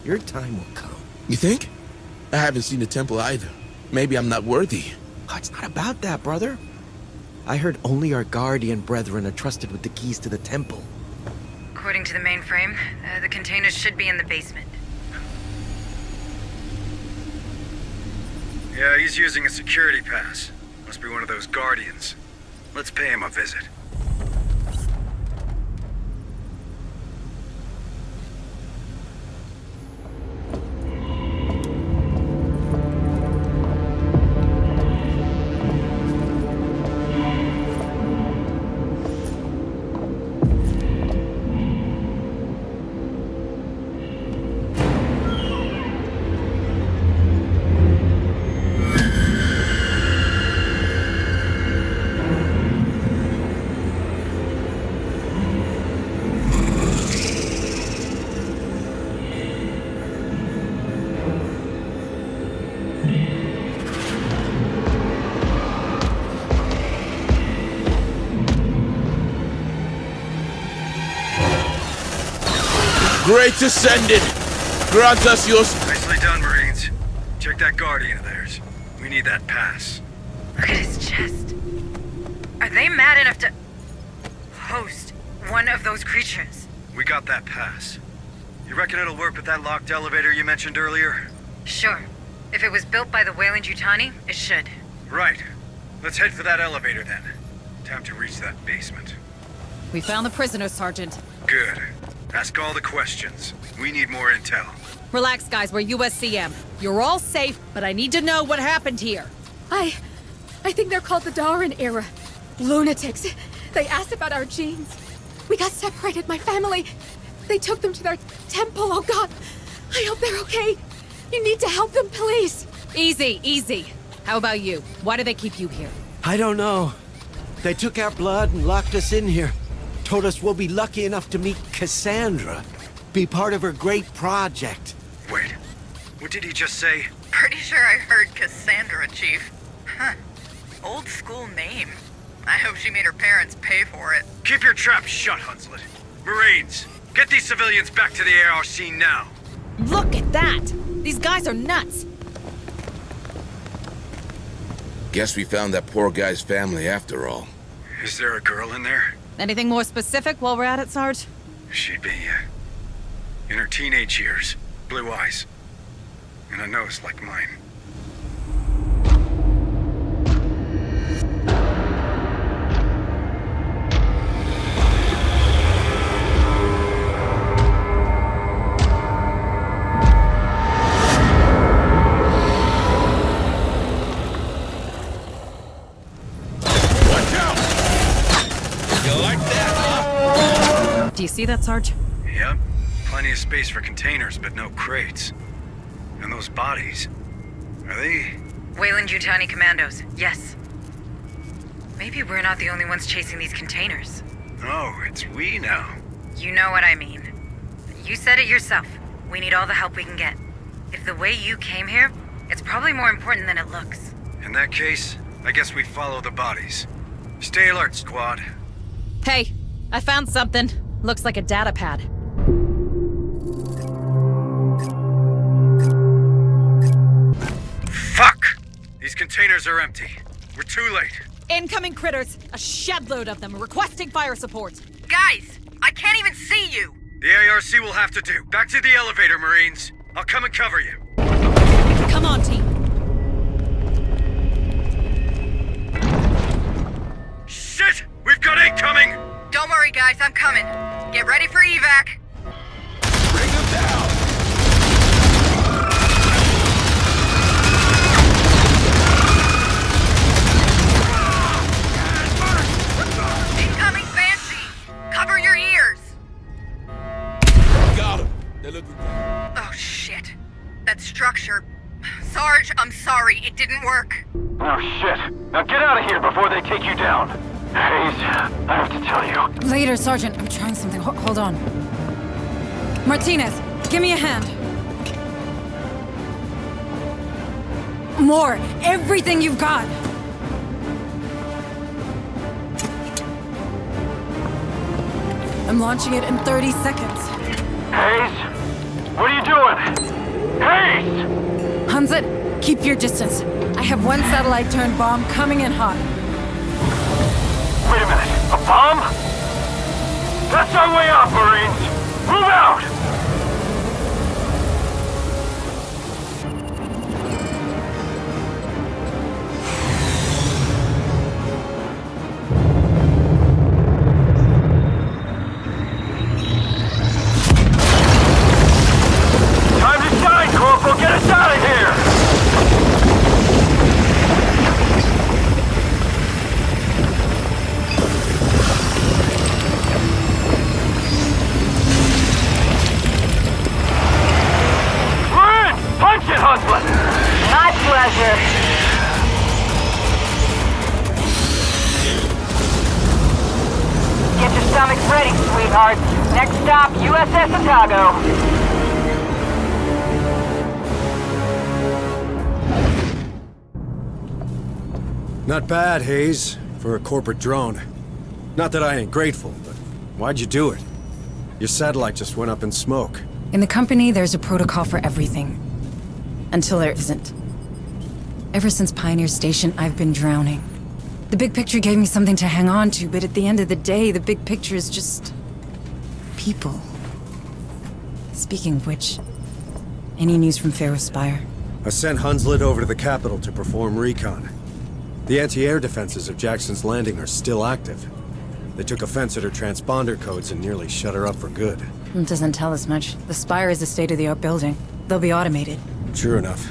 Your time will come. You think? I haven't seen the temple either. Maybe I'm not worthy. Oh, it's not about that, brother. I heard only our guardian brethren are trusted with the keys to the temple. According to the mainframe, the containers should be in the basement. Yeah, he's using a security pass. Must be one of those guardians. Let's pay him a visit. Great Ascendant! Grant us your... Nicely done, Marines. Check that guardian of theirs. We need that pass. Look at his chest. Are they mad enough to host one of those creatures? We got that pass. You reckon it'll work with that locked elevator you mentioned earlier? Sure. If it was built by the Wayland Yutani, it should. Right. Let's head for that elevator then. Time to reach that basement. We found the prisoner, Sergeant. Good. Ask all the questions. We need more intel. Relax, guys. We're USCM. You're all safe, but I need to know what happened here. I think they're called the Darwin era. Lunatics. They asked about our genes. We got separated, my family. They took them to their temple. Oh God. I hope they're okay. You need to help them, please. Easy, easy. How about you? Why do they keep you here? I don't know. They took our blood and locked us in here. Told us we'll be lucky enough to meet Cassandra. Be part of her great project. Wait. What did he just say? Pretty sure I heard Cassandra, Chief. Huh. Old school name. I hope she made her parents pay for it. Keep your trap shut, Hunslet. Marines, get these civilians back to the ARC now. Look at that! These guys are nuts! Guess we found that poor guy's family after all. Is there a girl in there? Anything more specific while we're at it, Sarge? She'd be, in her teenage years. Blue eyes. And a nose like mine. Do you see that, Sarge? Yep. Plenty of space for containers, but no crates. And those bodies, are they... Wayland Yutani commandos, yes. Maybe we're not the only ones chasing these containers. Oh, it's we now. You know what I mean. You said it yourself. We need all the help we can get. If the way you came here, it's probably more important than it looks. In that case, I guess we follow the bodies. Stay alert, squad. Hey, I found something. Looks like a data pad. Fuck! These containers are empty. We're too late. Incoming critters! A shed load of them, requesting fire support. Guys, I can't even see you! The ARC will have to do. Back to the elevator, Marines. I'll come and cover you. Come on, team. Shit! We've got incoming! Don't worry, guys, I'm coming. Get ready for evac. Bring them down! Incoming Banshee! Cover your ears! Got them. They're looking good. Oh, shit. That structure... Sarge, I'm sorry, it didn't work. Oh, shit. Now get out of here before they take you down. Hayes, I have to tell you. Later, Sergeant. I'm trying something. Hold on. Martinez, give me a hand. More. Everything you've got. I'm launching it in 30 seconds. Hayes? What are you doing? Hayes! Hunzit, keep your distance. I have one satellite-turned bomb coming in hot. Wait a minute. A bomb? That's our way out, Marines! Move out! Time to shine, Corporal! Get us out of here! Punch it, Hustler! My pleasure. Get your stomachs ready, sweethearts. Next stop, USS Otago. Not bad, Hayes, for a corporate drone. Not that I ain't grateful, but why'd you do it? Your satellite just went up in smoke. In the company, there's a protocol for everything. Until there isn't. Ever since Pioneer Station, I've been drowning. The big picture gave me something to hang on to, but at the end of the day, the big picture is just... people. Speaking of which, any news from Pharaoh Spire? I sent Hunslet over to the capital to perform recon. The anti-air defenses of Jackson's Landing are still active. They took offense at her transponder codes and nearly shut her up for good. It doesn't tell us much. The Spire is a state-of-the-art building. They'll be automated. Sure enough.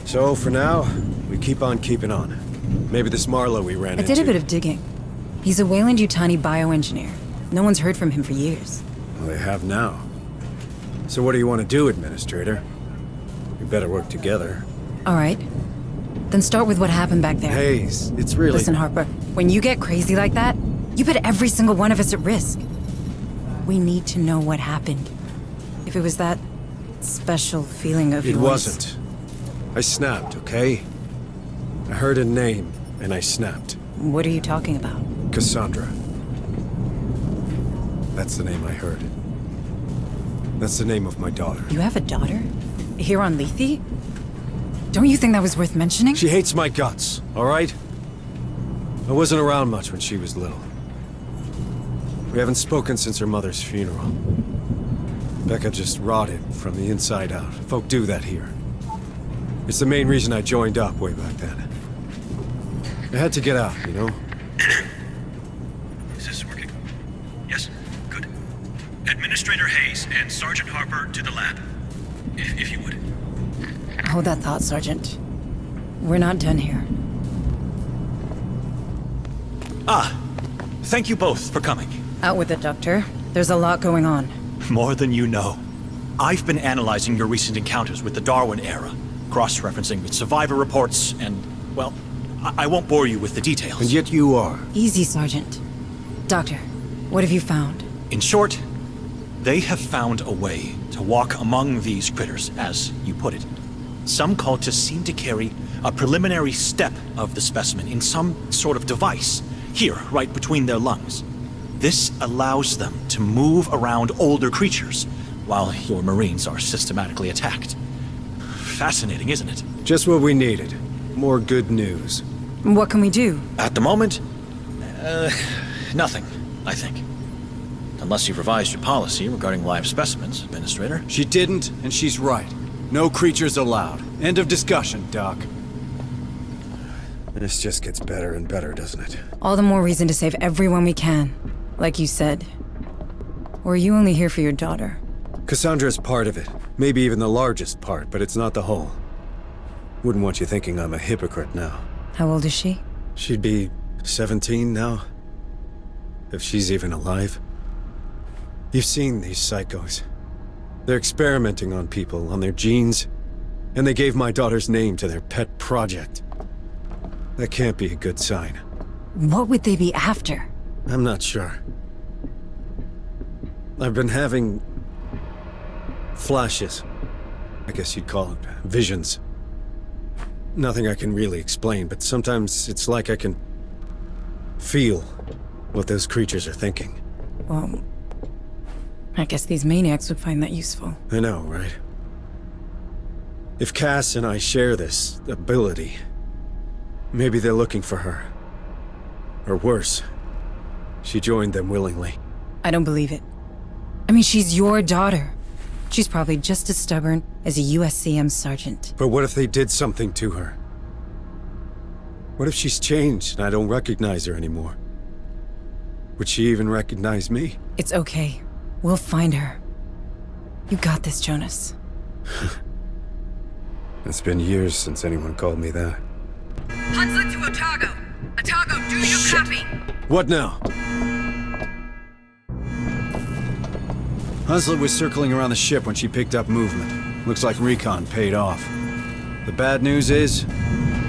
So, for now, we keep on keeping on. Maybe this Marlowe we ran into... I did a bit of digging. He's a Weyland-Yutani bioengineer. No one's heard from him for years. Well, they have now. So what do you want to do, Administrator? We better work together. All right. Then start with what happened back there. Hayes, it's really... Listen, Harper, when you get crazy like that, you put every single one of us at risk. We need to know what happened. If it was that special feeling of yours... It wasn't. I snapped, okay? I heard a name, and I snapped. What are you talking about? Cassandra. That's the name I heard. That's the name of my daughter. You have a daughter? Here on Lethe? Don't you think that was worth mentioning? She hates my guts, all right? I wasn't around much when she was little. We haven't spoken since her mother's funeral. Becca just rotted from the inside out. Folk do that here. It's the main reason I joined up way back then. I had to get out, you know? Is this working? Yes? Good. Administrator Hayes and Sergeant Harper to the lab. If you would. Hold that thought, Sergeant. We're not done here. Thank you both for coming. Out with it, Doctor. There's a lot going on. More than you know. I've been analyzing your recent encounters with the Darwin era, cross-referencing with survivor reports, and, well, I won't bore you with the details. And yet you are. Easy, Sergeant. Doctor, what have you found? In short, they have found a way to walk among these critters, as you put it. Some cultists seem to carry a preliminary step of the specimen in some sort of device, here, right between their lungs. This allows them to move around older creatures, while your Marines are systematically attacked. Fascinating, isn't it? Just what we needed. More good news. What can we do? At the moment, nothing, I think. Unless you've revised your policy regarding live specimens, Administrator. She didn't, and she's right. No creatures allowed. End of discussion, Doc. This just gets better and better, doesn't it? All the more reason to save everyone we can. Like you said. Or are you only here for your daughter? Cassandra's part of it. Maybe even the largest part, but it's not the whole. Wouldn't want you thinking I'm a hypocrite now. How old is she? She'd be 17 now. If she's even alive. You've seen these psychos. They're experimenting on people, on their genes, and they gave my daughter's name to their pet project. That can't be a good sign. What would they be after? I'm not sure. I've been having... flashes. I guess you'd call it visions. Nothing I can really explain, but sometimes it's like I can... feel what those creatures are thinking. Well, I guess these maniacs would find that useful. I know, right? If Cass and I share this ability, maybe they're looking for her. Or worse, she joined them willingly. I don't believe it. I mean, she's your daughter. She's probably just as stubborn as a USCM sergeant. But what if they did something to her? What if she's changed and I don't recognize her anymore? Would she even recognize me? It's okay. We'll find her. You got this, Jonas. It's been years since anyone called me that. Hunslet to Otago. Otago, do you copy? What now? Hunslet was circling around the ship when she picked up movement. Looks like recon paid off. The bad news is,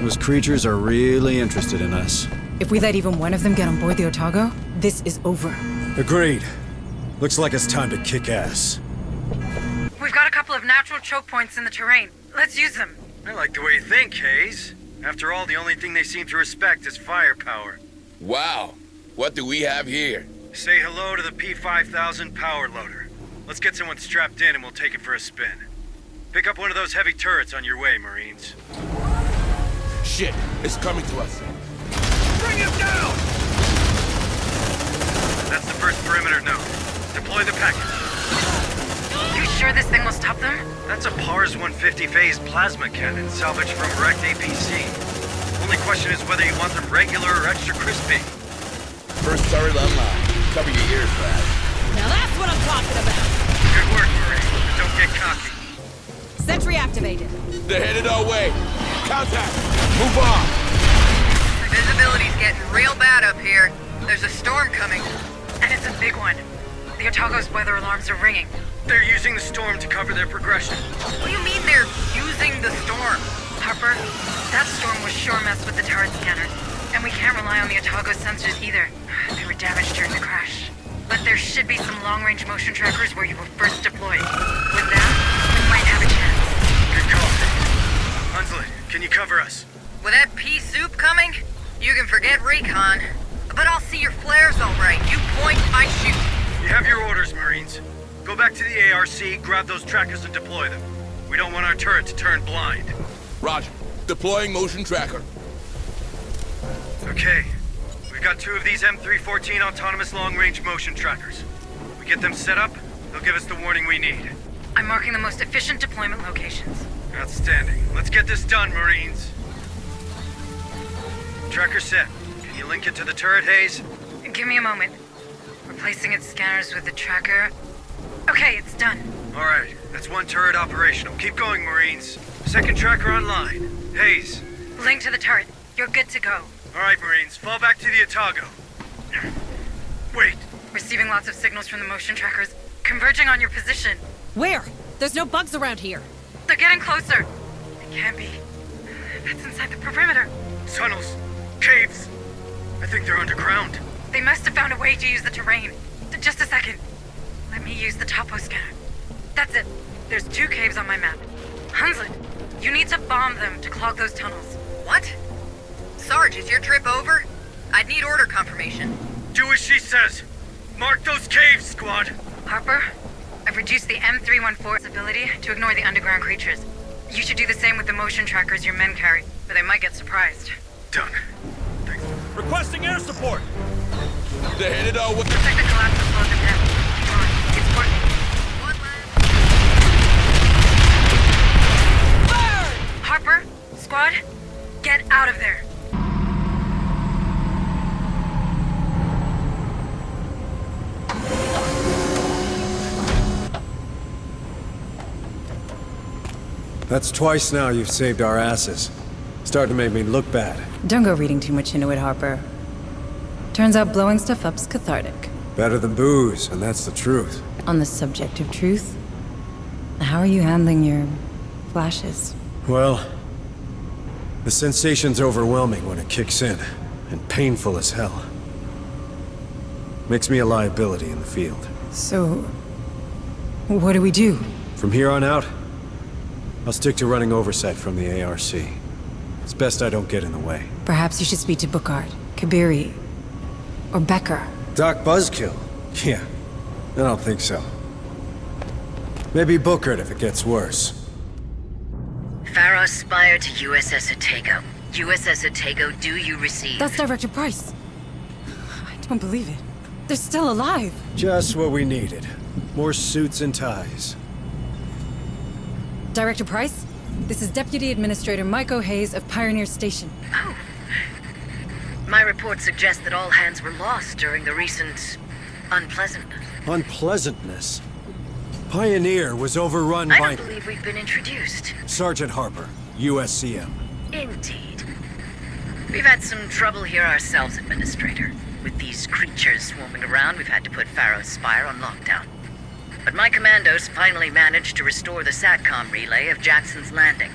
those creatures are really interested in us. If we let even one of them get on board the Otago, this is over. Agreed. Looks like it's time to kick ass. We've got a couple of natural choke points in the terrain. Let's use them. I like the way you think, Hayes. After all, the only thing they seem to respect is firepower. Wow. What do we have here? Say hello to the P5000 power loader. Let's get someone strapped in and we'll take it for a spin. Pick up one of those heavy turrets on your way, Marines. Shit, it's coming to us. Bring him down! That's the first perimeter node. Deploy the package. You sure this thing will stop them? That's a PARS 150 phase plasma cannon salvaged from wrecked APC. Only question is whether you want them regular or extra crispy. First turret online. Cover your ears, lad. Now that's what I'm talking about! Good work, Marine. But don't get cocky. Sentry activated. They're headed our way. Contact! Move on! The visibility's getting real bad up here. There's a storm coming. And it's a big one. The Otago's weather alarms are ringing. They're using the storm to cover their progression. What do you mean they're using the storm? Harper, that storm was sure messed with the turret scanners. And we can't rely on the Otago's sensors either. They were damaged during the crash. But there should be some long-range motion trackers where you were first deployed. With that, we might have a chance. Good call. Hunslet, can you cover us? With that pea soup coming, you can forget recon. But I'll see your flares all right. You point, I shoot. You have your orders, Marines. Go back to the ARC, grab those trackers and deploy them. We don't want our turret to turn blind. Roger. Deploying motion tracker. Okay. We've got 2 of these M314 autonomous long-range motion trackers. We get them set up, they'll give us the warning we need. I'm marking the most efficient deployment locations. Outstanding. Let's get this done, Marines. Tracker set. Can you link it to the turret, Hayes? Give me a moment. Replacing its scanners with the tracker. Okay, it's done. All right. That's one turret operational. Keep going, Marines. Second tracker online. Hayes. Link to the turret. You're good to go. All right, Marines. Fall back to the Otago. Wait. Receiving lots of signals from the motion trackers. Converging on your position. Where? There's no bugs around here. They're getting closer. It can't be. That's inside the perimeter. Tunnels. Caves. I think they're underground. They must have found a way to use the terrain. Just a second. Let me use the topo scanner. That's it. There's 2 caves on my map. Hunslet, you need to bomb them to clog those tunnels. What? Sarge, is your trip over? I'd need order confirmation. Do as she says. Mark those caves, squad. Harper, I've reduced the M314's ability to ignore the underground creatures. You should do the same with the motion trackers your men carry, or they might get surprised. Done. Requesting air support! They're headed our way. Protect the collapse and slow them down. Keep on. It's working. Harper, squad, get out of there. That's twice now you've saved our asses. Starting to make me look bad. Don't go reading too much into it, Harper. Turns out blowing stuff up's cathartic. Better than booze, and that's the truth. On the subject of truth, how are you handling your flashes? Well, the sensation's overwhelming when it kicks in, and painful as hell. Makes me a liability in the field. So, what do we do? From here on out, I'll stick to running oversight from the ARC. It's best I don't get in the way. Perhaps you should speak to Bookard, Kabiri, or Becker. Doc Buzzkill? Yeah, I don't think so. Maybe book it if it gets worse. Pharaoh Spire to USS Otago. USS Otago, do you receive? That's Director Price. I don't believe it. They're still alive. Just what we needed. More suits and ties. Director Price, this is Deputy Administrator Mike Hayes of Pioneer Station. Oh. My report suggests that all hands were lost during the recent unpleasantness. Unpleasantness? Pioneer was overrun I by... don't believe we've been introduced. Sergeant Harper, USCM. Indeed. We've had some trouble here ourselves, Administrator. With these creatures swarming around, we've had to put Pharaoh Spire on lockdown. But my commandos finally managed to restore the SATCOM relay of Jackson's Landing.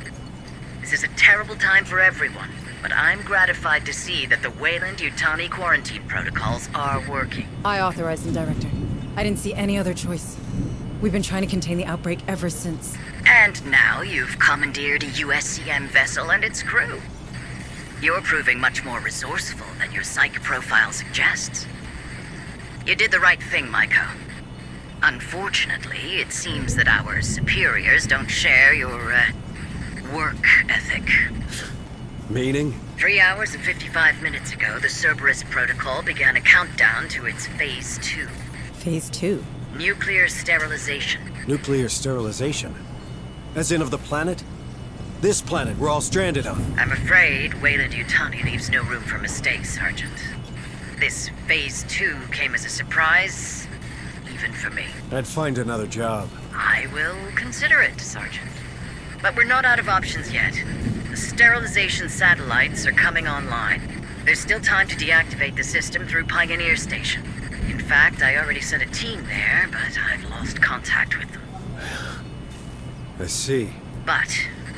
This is a terrible time for everyone, but I'm gratified to see that the Wayland-Yutani quarantine protocols are working. I authorized them, Director. I didn't see any other choice. We've been trying to contain the outbreak ever since. And now you've commandeered a USCM vessel and its crew. You're proving much more resourceful than your psych profile suggests. You did the right thing, Maiko. Unfortunately, it seems that our superiors don't share your, work ethic. Meaning? 3 hours and 55 minutes ago, the Cerberus Protocol began a countdown to its Phase 2. Phase 2? Nuclear sterilization. Nuclear sterilization? As in of the planet? This planet we're all stranded on. I'm afraid Wayland-Yutani leaves no room for mistakes, Sergeant. This Phase 2 came as a surprise, even for me. I'd find another job. I will consider it, Sergeant. But we're not out of options yet. The sterilization satellites are coming online. There's still time to deactivate the system through Pioneer Station. In fact, I already sent a team there, but I've lost contact with them. I see. But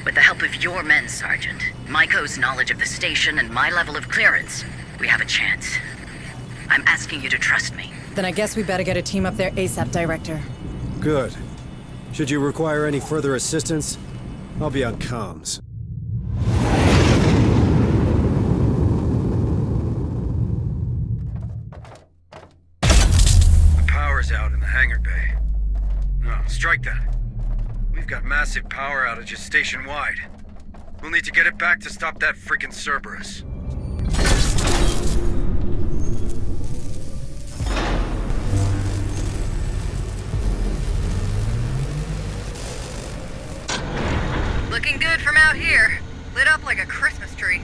with the help of your men, Sergeant, Maiko's knowledge of the station and my level of clearance, we have a chance. I'm asking you to trust me. Then I guess we better get a team up there ASAP, Director. Good. Should you require any further assistance, I'll be on comms. The power's out in the hangar bay. No, strike that. We've got massive power outages station-wide. We'll need to get it back to stop that freaking Cerberus. Looking good from out here. Lit up like a Christmas tree.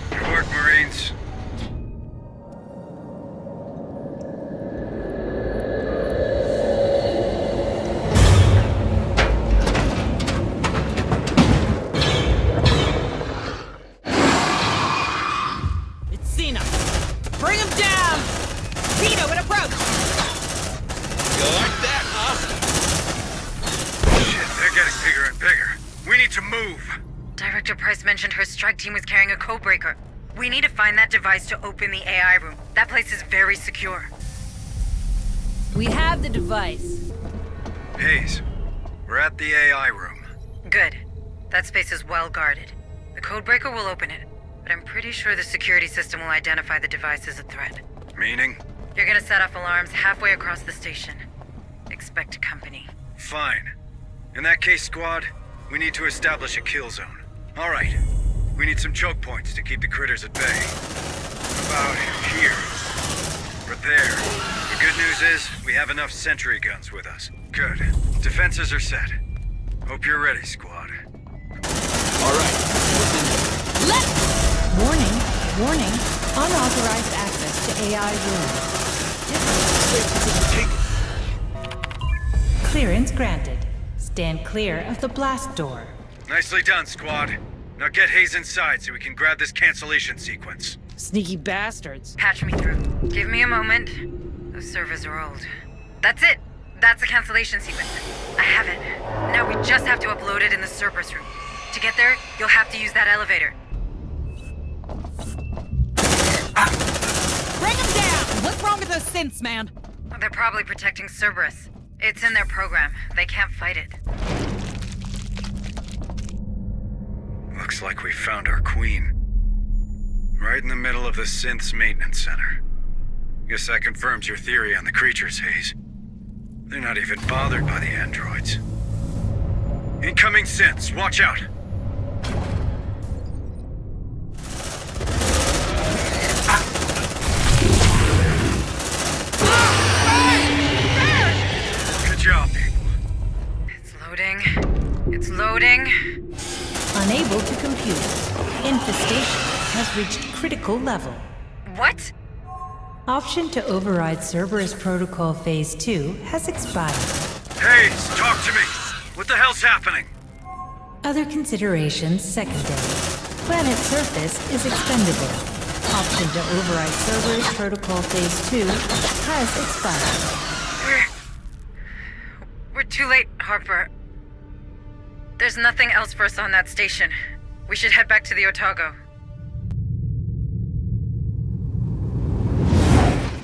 Good work, Marines. It's Cena. Bring him down! Vito, an approach! You like that, huh? Shit, they're getting bigger and bigger. We need to move. Director Price mentioned her strike team was carrying a codebreaker. We need to find that device to open the AI room. That place is very secure. We have the device. Hayes, we're at the AI room. Good. That space is well guarded. The codebreaker will open it, but I'm pretty sure the security system will identify the device as a threat. Meaning? You're gonna set off alarms halfway across the station. Expect company. Fine. In that case, squad, we need to establish a kill zone. All right. We need some choke points to keep the critters at bay. About here. Or there. The good news is, we have enough sentry guns with us. Good. Defenses are set. Hope you're ready, squad. All right. Warning, warning. Unauthorized access to AI room. Clearance granted. Stand clear of the blast door. Nicely done, squad. Now get Hayes inside so we can grab this cancellation sequence. Sneaky bastards. Patch me through. Give me a moment. Those servers are old. That's it. That's the cancellation sequence. I have it. Now we just have to upload it in the Cerberus room. To get there, you'll have to use that elevator. Bring him down! What's wrong with those synths, man? They're probably protecting Cerberus. It's in their program. They can't fight it. Looks like we found our queen. Right in the middle of the synth's maintenance center. Guess that confirms your theory on the creatures, Hayes. They're not even bothered by the androids. Incoming synths, watch out! Good job, people. It's loading. It's loading. Unable to compute. Infestation has reached critical level. What? Option to override Cerberus Protocol Phase 2 has expired. Hayes, talk to me! What the hell's happening? Other considerations secondary. Planet surface is expendable. Option to override Cerberus Protocol Phase 2 has expired. We're too late, Harper. There's nothing else for us on that station. We should head back to the Otago.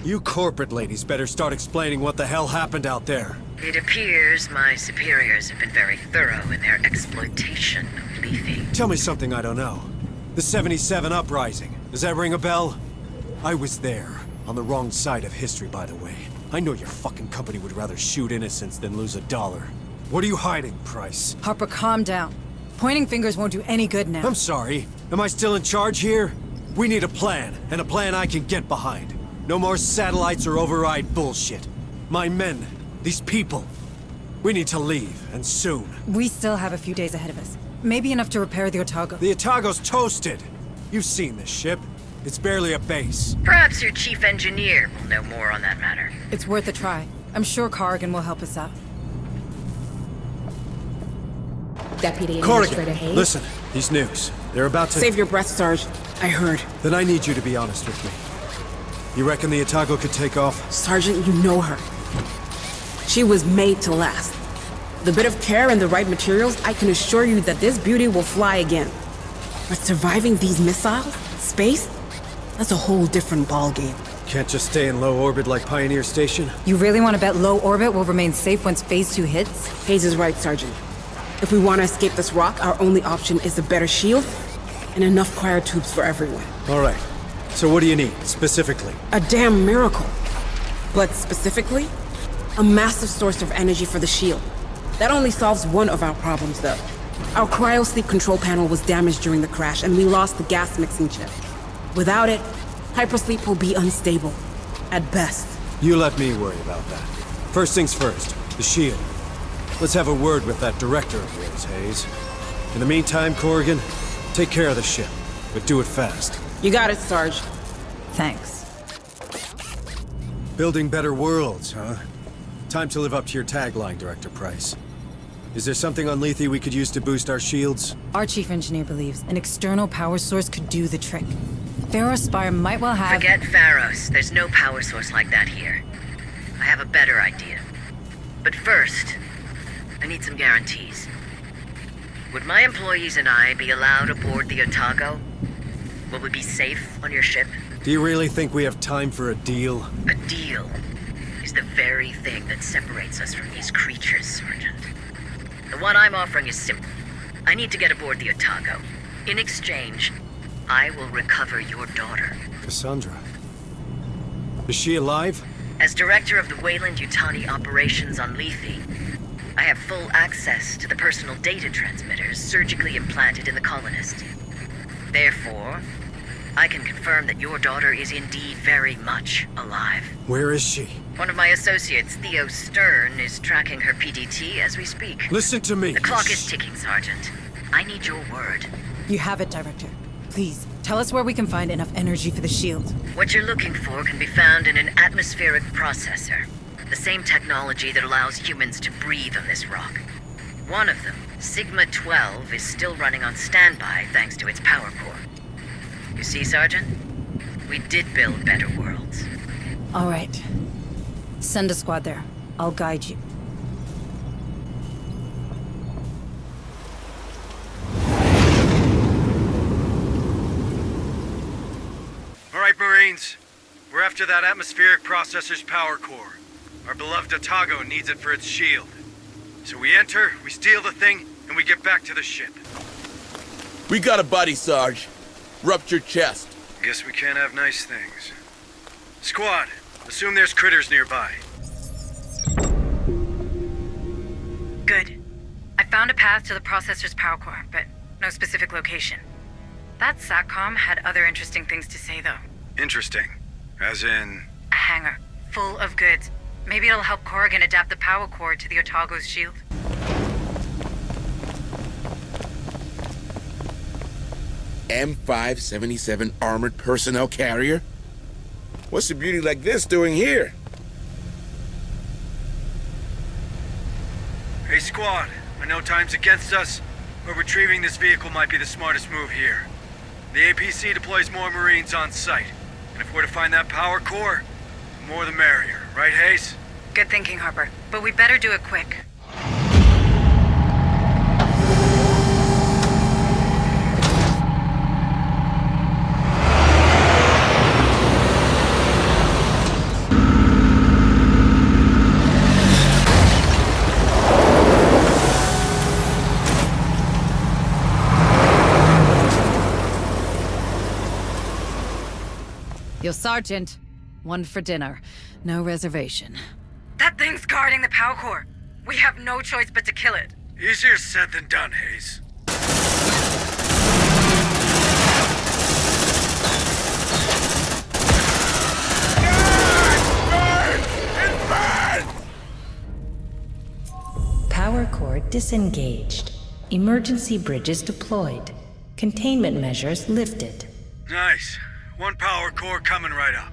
You corporate ladies better start explaining what the hell happened out there. It appears my superiors have been very thorough in their exploitation of Lethe. Tell me something I don't know. The 77 Uprising. Does that ring a bell? I was there. On the wrong side of history, by the way. I know your fucking company would rather shoot innocents than lose $1. What are you hiding, Price? Harper, calm down. Pointing fingers won't do any good now. I'm sorry. Am I still in charge here? We need a plan, and a plan I can get behind. No more satellites or override bullshit. My men, these people, we need to leave, and soon. We still have a few days ahead of us. Maybe enough to repair the Otago. The Otago's toasted. You've seen this ship. It's barely a base. Perhaps your chief engineer will know more on that matter. It's worth a try. I'm sure Corrigan will help us out. Deputy Corrigan, Administrator Hayes? listen. These nukes. They're about to... Save your breath, Sarge. I heard. Then I need you to be honest with me. You reckon the Otago could take off? Sergeant, you know her. She was made to last. With a bit of care and the right materials, I can assure you that this beauty will fly again. But surviving these missiles? Space? That's a whole different ballgame. Can't just stay in low orbit like Pioneer Station? You really want to bet low orbit will remain safe once Phase 2 hits? Hayes is right, Sergeant. If we want to escape this rock, our only option is a better shield and enough cryotubes for everyone. All right. So what do you need, specifically? A damn miracle. But specifically, a massive source of energy for the shield. That only solves one of our problems, though. Our cryosleep control panel was damaged during the crash, and we lost the gas mixing chip. Without it, hypersleep will be unstable. At best. You let me worry about that. First things first, the shield. Let's have a word with that director of yours, Hayes. In the meantime, Corrigan, take care of the ship, but do it fast. You got it, Sarge. Thanks. Building better worlds, huh? Time to live up to your tagline, Director Price. Is there something on Lethe we could use to boost our shields? Our chief engineer believes an external power source could do the trick. Pharaoh Spire might well have... Forget Pharos. There's no power source like that here. I have a better idea. But first, I need some guarantees. Would my employees and I be allowed aboard the Otago? Will we be safe on your ship? Do you really think we have time for a deal? A deal is the very thing that separates us from these creatures, Sergeant. The one I'm offering is simple. I need to get aboard the Otago. In exchange, I will recover your daughter. Cassandra. Is she alive? As director of the Weyland-Yutani operations on Lethe, I have full access to the personal data transmitters surgically implanted in the colonist. Therefore, I can confirm that your daughter is indeed very much alive. Where is she? One of my associates, Theo Stern, is tracking her PDT as we speak. Listen to me. The clock is ticking, Sergeant. I need your word. You have it, Director. Please, tell us where we can find enough energy for the shield. What you're looking for can be found in an atmospheric processor. The same technology that allows humans to breathe on this rock. One of them, Sigma-12, is still running on standby thanks to its power core. You see, Sergeant? We did build better worlds. All right. Send a squad there. I'll guide you. All right, Marines. We're after that atmospheric processor's power core. Our beloved Otago needs it for its shield. So we enter, we steal the thing, and we get back to the ship. We got a buddy, Sarge. Ruptured chest. Guess we can't have nice things. Squad, assume there's critters nearby. found a path to the processor's power core, but no specific location. That SATCOM had other interesting things to say, though. Interesting. As in... A hangar, full of goods. Maybe it'll help Corrigan adapt the power core to the Otago's shield. M577 armored personnel carrier? What's a beauty like this doing here? Hey, squad. I know time's against us, but retrieving this vehicle might be the smartest move here. The APC deploys more Marines on site, and if we're to find that power core, the more the merrier. Right, Hayes? Good thinking, Harper. But we better do it quick. Your sergeant. One for dinner. No reservation. That thing's guarding the power core. We have no choice but to kill it. Easier said than done, Hayes. Power core disengaged. Emergency bridges deployed. Containment measures lifted. Nice. One power core coming right up.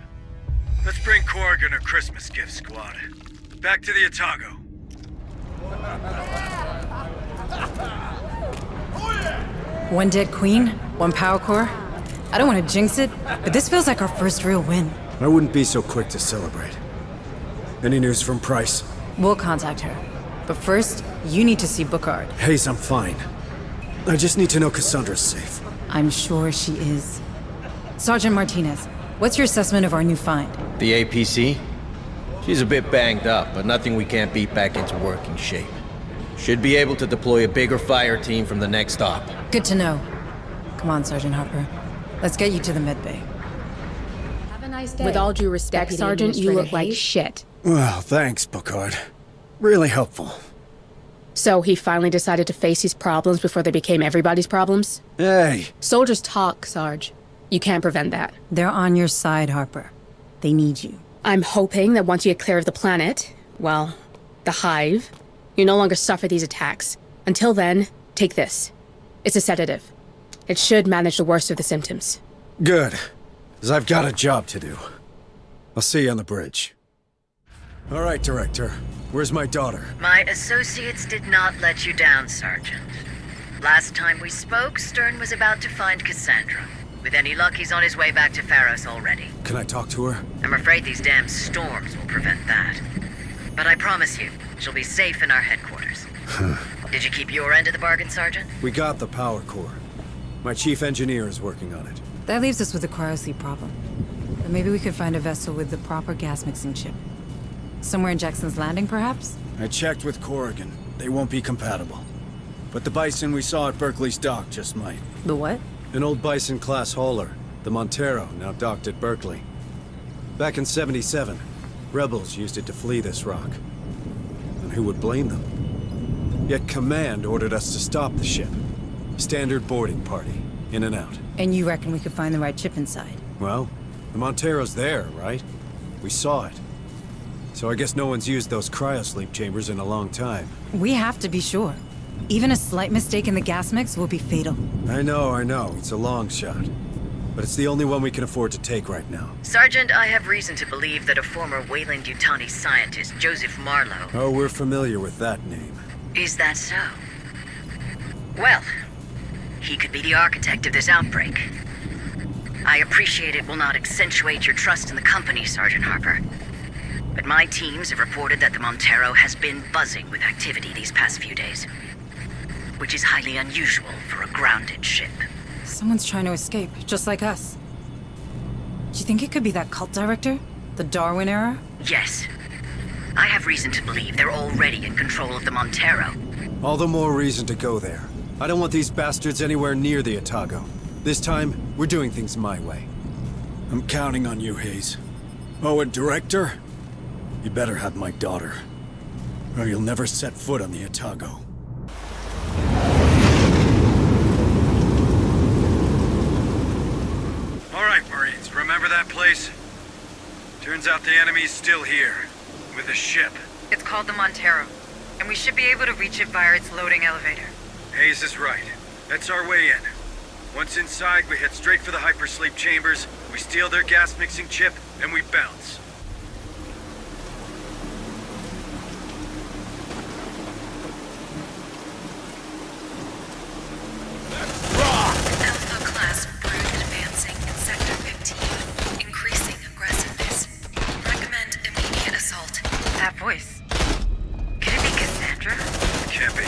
Let's bring Corrigan her Christmas gift, squad. Back to the Otago. One dead queen, one power core. I don't want to jinx it, but this feels like our first real win. I wouldn't be so quick to celebrate. Any news from Price? We'll contact her. But first, you need to see Bookard. Hayes, I'm fine. I just need to know Cassandra's safe. I'm sure she is. Sergeant Martinez, what's your assessment of our new find? The APC? She's a bit banged up, but nothing we can't beat back into working shape. Should be able to deploy a bigger fire team from the next stop. Good to know. Come on, Sergeant Harper. Let's get you to the medbay. Have a nice day. With all due respect, Sergeant, you look like shit. Well, thanks, Bookard. Really helpful. So he finally decided to face his problems before they became everybody's problems? Hey! Soldiers talk, Sarge. You can't prevent that. They're on your side, Harper. They need you. I'm hoping that once you get clear of the planet, well, the hive, you no longer suffer these attacks. Until then, take this. It's a sedative. It should manage the worst of the symptoms. Good, because I've got a job to do. I'll see you on the bridge. All right, Director. Where's my daughter? My associates did not let you down, Sergeant. Last time we spoke, Stern was about to find Cassandra. With any luck, he's on his way back to Pharos already. Can I talk to her? I'm afraid these damn storms will prevent that. But I promise you, she'll be safe in our headquarters. Did you keep your end of the bargain, Sergeant? We got the power core. My chief engineer is working on it. That leaves us with a cryosleep problem. But maybe we could find a vessel with the proper gas mixing chip. Somewhere in Jackson's Landing, perhaps? I checked with Corrigan. They won't be compatible. But the Bison we saw at Berkeley's dock just might. The what? An old Bison-class hauler, the Montero, now docked at Berkeley. Back in '77, rebels used it to flee this rock. And who would blame them? Yet Command ordered us to stop the ship. Standard boarding party, in and out. And you reckon we could find the right chip inside? Well, the Montero's there, right? We saw it. So I guess no one's used those cryosleep chambers in a long time. We have to be sure. Even a slight mistake in the gas mix will be fatal. I know. It's a long shot. But it's the only one we can afford to take right now. Sergeant, I have reason to believe that a former Weyland-Yutani scientist, Joseph Marlowe... Oh, we're familiar with that name. Is that so? Well, he could be the architect of this outbreak. I appreciate it will not accentuate your trust in the company, Sergeant Harper. But my teams have reported that the Montero has been buzzing with activity these past few days. Which is highly unusual for a grounded ship. Someone's trying to escape, just like us. Do you think it could be that cult director? The Darwin era? Yes. I have reason to believe they're already in control of the Montero. All the more reason to go there. I don't want these bastards anywhere near the Otago. This time, we're doing things my way. I'm counting on you, Hayes. Oh, and Director? You better have my daughter. Or you'll never set foot on the Otago. Turns out the enemy's still here. With a ship. It's called the Montero, and we should be able to reach it via its loading elevator. Hayes is right. That's our way in. Once inside, we head straight for the hypersleep chambers, we steal their gas-mixing chip, and we bounce. Alpha class brood advancing in Sector 15. Increasing aggressiveness. Recommend immediate assault. That voice. Could it be Cassandra? It can't be.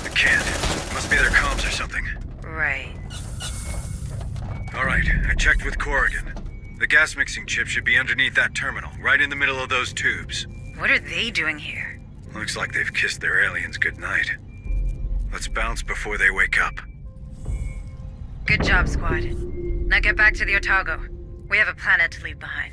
It can't. Must be their comms or something. Right. Alright, I checked with Corrigan. The gas-mixing chip should be underneath that terminal, right in the middle of those tubes. What are they doing here? Looks like they've kissed their aliens goodnight. Let's bounce before they wake up. Good job, squad. Now get back to the Otago. We have a planet to leave behind.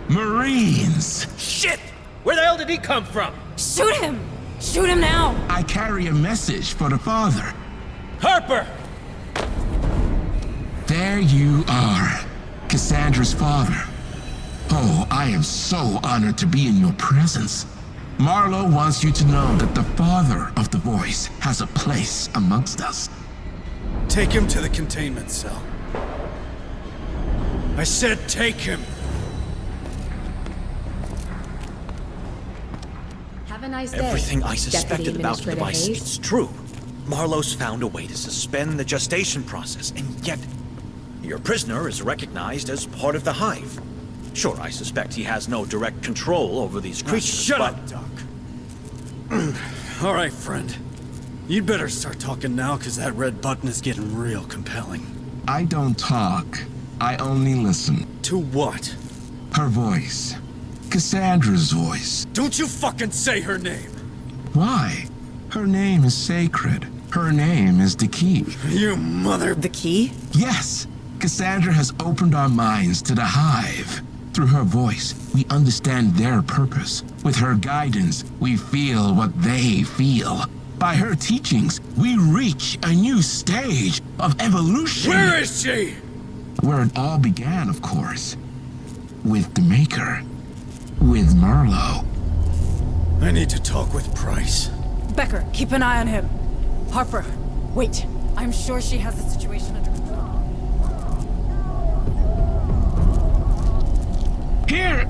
Marines! Shit! Where the hell did he come from? Shoot him! Shoot him now! I carry a message for the father. Harper! There you are, Cassandra's father. Oh, I am so honored to be in your presence. Marlowe wants you to know that the father of the voice has a place amongst us. Take him to the containment cell. I said take him! Have a nice day. Everything I suspected Deputy about the Administrator device, Hayes. it's true. Marlowe's found a way to suspend the gestation process, and yet your prisoner is recognized as part of the Hive. Sure, I suspect he has no direct control over these creatures, Shut but... up, Doc. All right, friend. You'd better start talking now, because that red button is getting real compelling. I don't talk. I only listen. To what? Her voice. Cassandra's voice. Don't you fucking say her name! Why? Her name is sacred. Her name is the key. You mother... The key? Yes. Cassandra has opened our minds to the Hive. Through her voice, we understand their purpose. With her guidance, we feel what they feel. By her teachings, we reach a new stage of evolution. Where is she? Where it all began, of course. With the Maker. With Marlowe. I need to talk with Price. Becker, keep an eye on him. Harper, wait. I'm sure she has the situation under control. Here!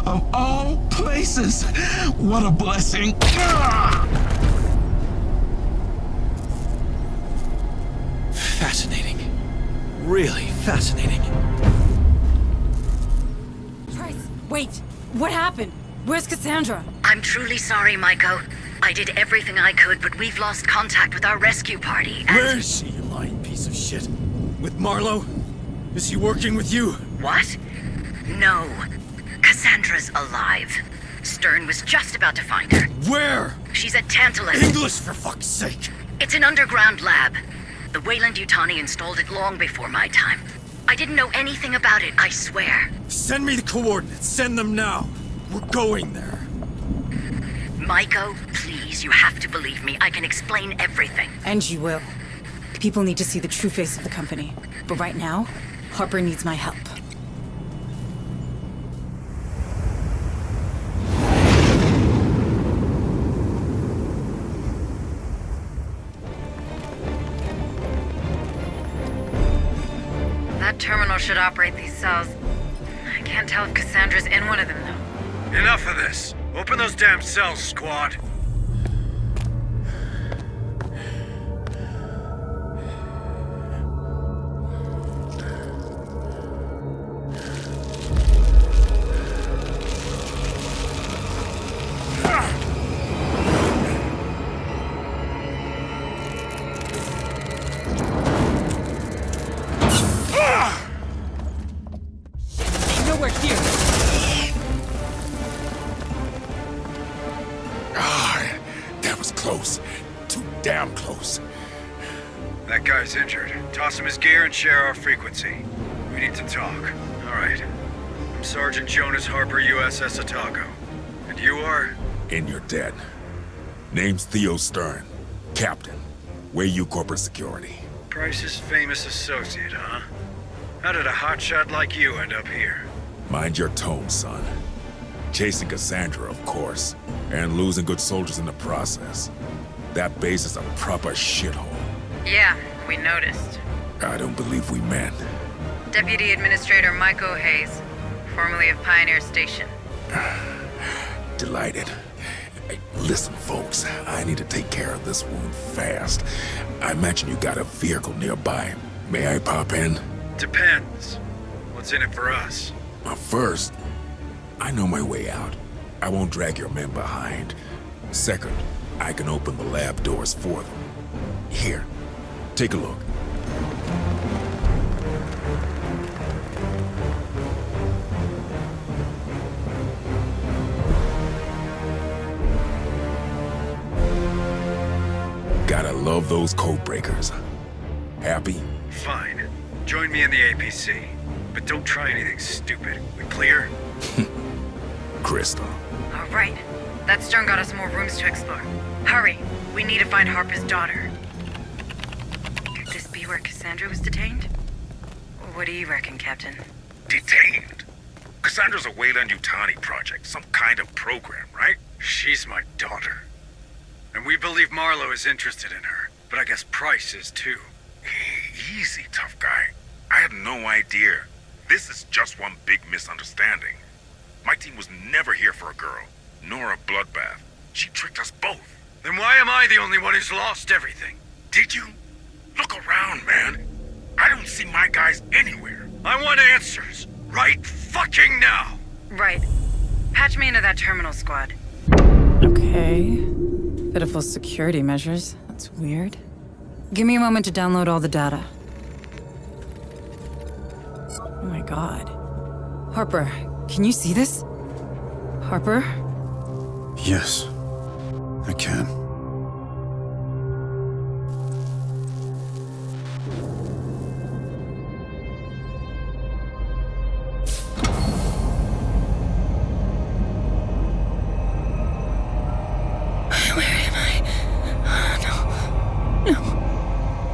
Of all places! What a blessing! Fascinating. Really fascinating. Price, wait. What happened? Where's Cassandra? I'm truly sorry, Maiko. I did everything I could, but we've lost contact with our rescue party, and... Where is she, you lying piece of shit? With Marlowe? Is he working with you? What? No. Cassandra's alive. Stern was just about to find her. Where? She's at Tantalus. English, for fuck's sake! It's an underground lab. The Weyland-Yutani installed it long before my time. I didn't know anything about it, I swear. Send me the coordinates. Send them now. We're going there. Maiko, please, you have to believe me. I can explain everything. And you will. People need to see the true face of the company. But right now, Harper needs my help. That terminal should operate these cells. I can't tell if Cassandra's in one of them, though. Enough of this. Open those damn cells, squad. too damn close. That guy's injured. Toss him his gear and share our frequency. We need to talk. All right. I'm Sergeant Jonas Harper, USS Otago. And you are? In your debt. Name's Theo Stern. Captain. Wayuu Corporate Security. Price's famous associate, huh? How did a hotshot like you end up here? Mind your tone, son. Chasing Cassandra, of course. And losing good soldiers in the process. That base is a proper shithole. Yeah, we noticed. I don't believe we meant. Deputy Administrator Michael Hayes, formerly of Pioneer Station. Delighted. Hey, listen, folks, I need to take care of this wound fast. I imagine you got a vehicle nearby. May I pop in? Depends. What's in it for us? First, I know my way out. I won't drag your men behind. Second, I can open the lab doors for them. Here, take a look. Gotta love those code breakers. Happy? Fine. Join me in the APC. But don't try anything stupid. We clear? Crystal. All right. That Stern got us more rooms to explore. Hurry. We need to find Harper's daughter. Could this be where Cassandra was detained? What do you reckon, Captain? Detained? Cassandra's a Wayland-Yutani project. Some kind of program, right? She's my daughter. And we believe Marlowe is interested in her. But I guess Price is too. Easy, tough guy. I had no idea. This is just one big misunderstanding. My team was never here for a girl, nor a bloodbath. She tricked us both. Then why am I the only one who's lost everything? Did you? Look around, man. I don't see my guys anywhere. I want answers. Right fucking now. Right. Patch me into that terminal squad. Okay. Pitiful security measures. That's weird. Give me a moment to download all the data. Oh my god. Harper, can you see this? Harper? Yes, I can.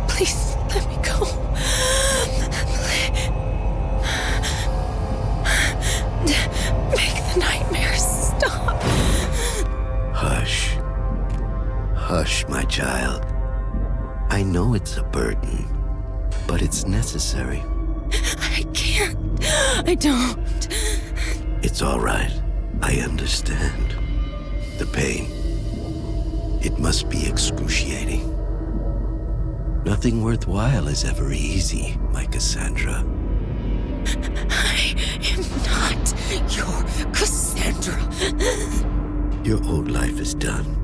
Please, let me go. Make the nightmares stop. Hush. Hush, my child. I know it's a burden, but it's necessary. I can't. I don't. It's all right. I understand. The pain. It must be excruciating. Nothing worthwhile is ever easy, my Cassandra. I am not your Cassandra. Your old life is done.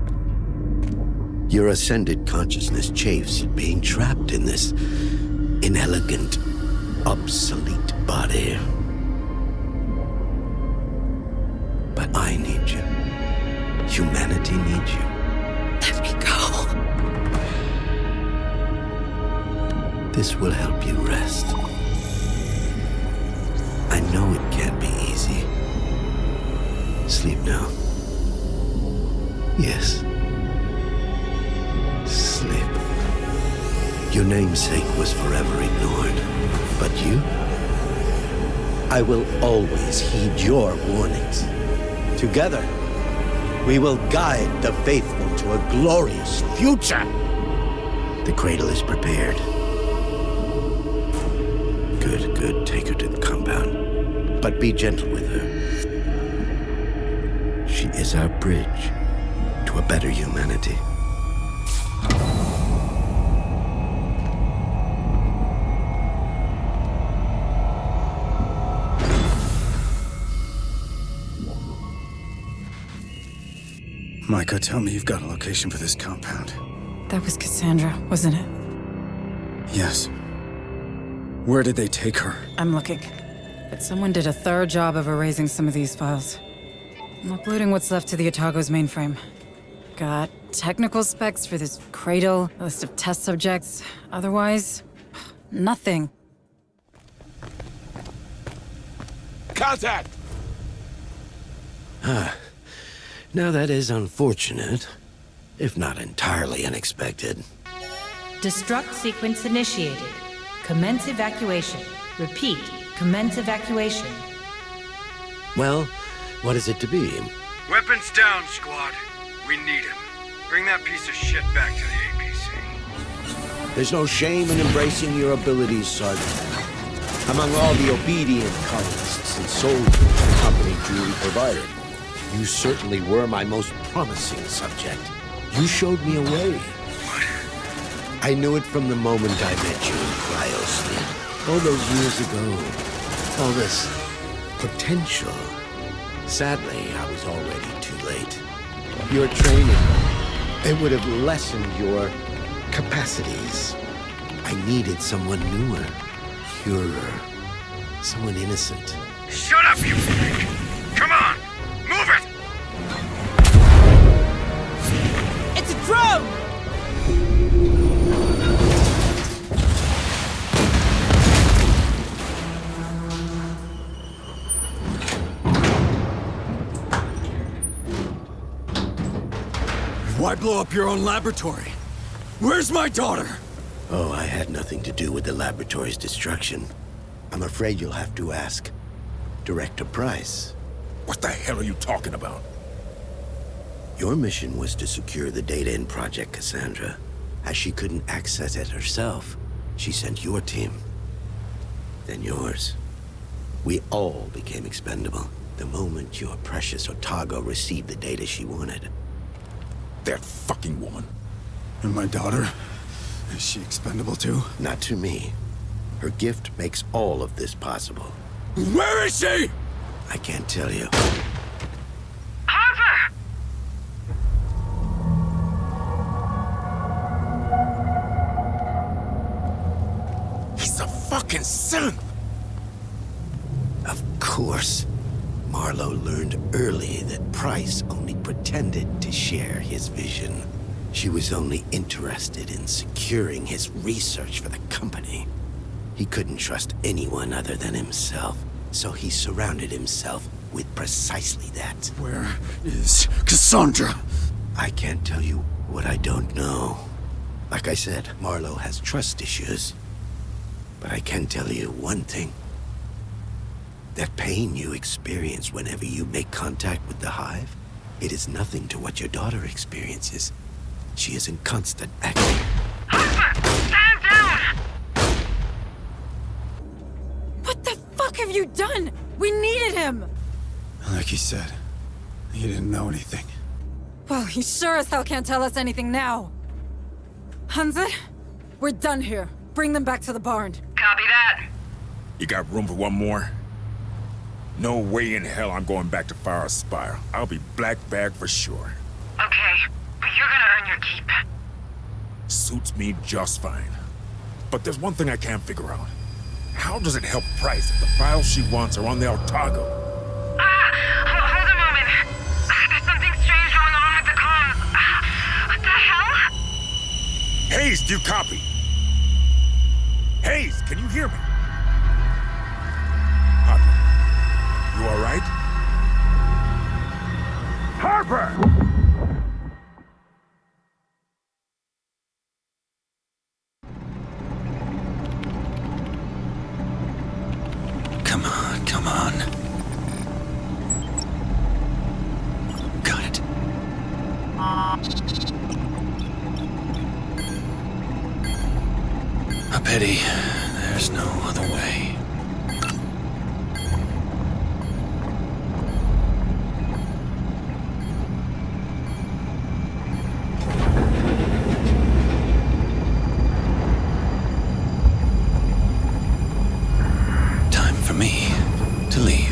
Your ascended consciousness chafes at being trapped in this inelegant, obsolete body. But I need you. Humanity needs you. Let me go. This will help you rest. I know it can't be easy. Sleep now. Yes. Sleep. Your namesake was forever ignored. But you? I will always heed your warnings. Together, we will guide the faithful to a glorious future. The cradle is prepared. Good. Take her to the compound. But be gentle with her. She is our bridge to a better humanity. Micah, tell me you've got a location for this compound. That was Cassandra, wasn't it? Yes. Where did they take her? I'm looking. But someone did a thorough job of erasing some of these files. I'm uploading what's left to the Otago's mainframe. Got technical specs for this cradle, a list of test subjects. Otherwise, nothing. Contact! Now that is unfortunate, if not entirely unexpected. Destruct sequence initiated. Commence evacuation. Repeat, commence evacuation. Well, what is it to be? Weapons down, squad. We need him. Bring that piece of shit back to the APC. There's no shame in embracing your abilities, Sergeant. Among all the obedient colonists and soldiers the company duly provided, you certainly were my most promising subject. You showed me a way. What? I knew it from the moment I met you in cryosleep. All those years ago. All this potential. Sadly, I was already too late. Your training, it would have lessened your capacities. I needed someone newer, purer, someone innocent. Shut up, you freak! Come on! Move it! It's a drone! Why blow up your own laboratory? Where's my daughter? Oh, I had nothing to do with the laboratory's destruction. I'm afraid you'll have to ask Director Price. What the hell are you talking about? Your mission was to secure the data in Project Cassandra. As she couldn't access it herself, she sent your team. Then yours. We all became expendable the moment your precious Otago received the data she wanted. That fucking woman. And my daughter? Is she expendable too? Not to me. Her gift makes all of this possible. Where is she? I can't tell you. Harper! He's a fucking son! Of course. Marlowe learned early that Price only pretended to share his vision. She was only interested in securing his research for the company. He couldn't trust anyone other than himself, so he surrounded himself with precisely that. Where is Cassandra? I can't tell you what I don't know. Like I said, Marlowe has trust issues. But I can tell you one thing. That pain you experience whenever you make contact with the Hive, it is nothing to what your daughter experiences. She is in constant agony. Harper! Stand down! What the fuck have you done? We needed him! Like he said, he didn't know anything. Well, he sure as hell can't tell us anything now. Hansa, we're done here. Bring them back to the barn. Copy that. You got room for one more? No way in hell I'm going back to Fire Spire. I'll be black bag for sure. Okay, but you're gonna earn your keep. Suits me just fine. But there's one thing I can't figure out. How does it help Price if the files she wants are on the Otago? Hold a moment. There's something strange going on with the comms. What the hell? Hayes, do you copy? Hayes, can you hear me? Harper, you all right? Harper! Come on, come on. Got it. A pity. There's no other way. Time for me to leave.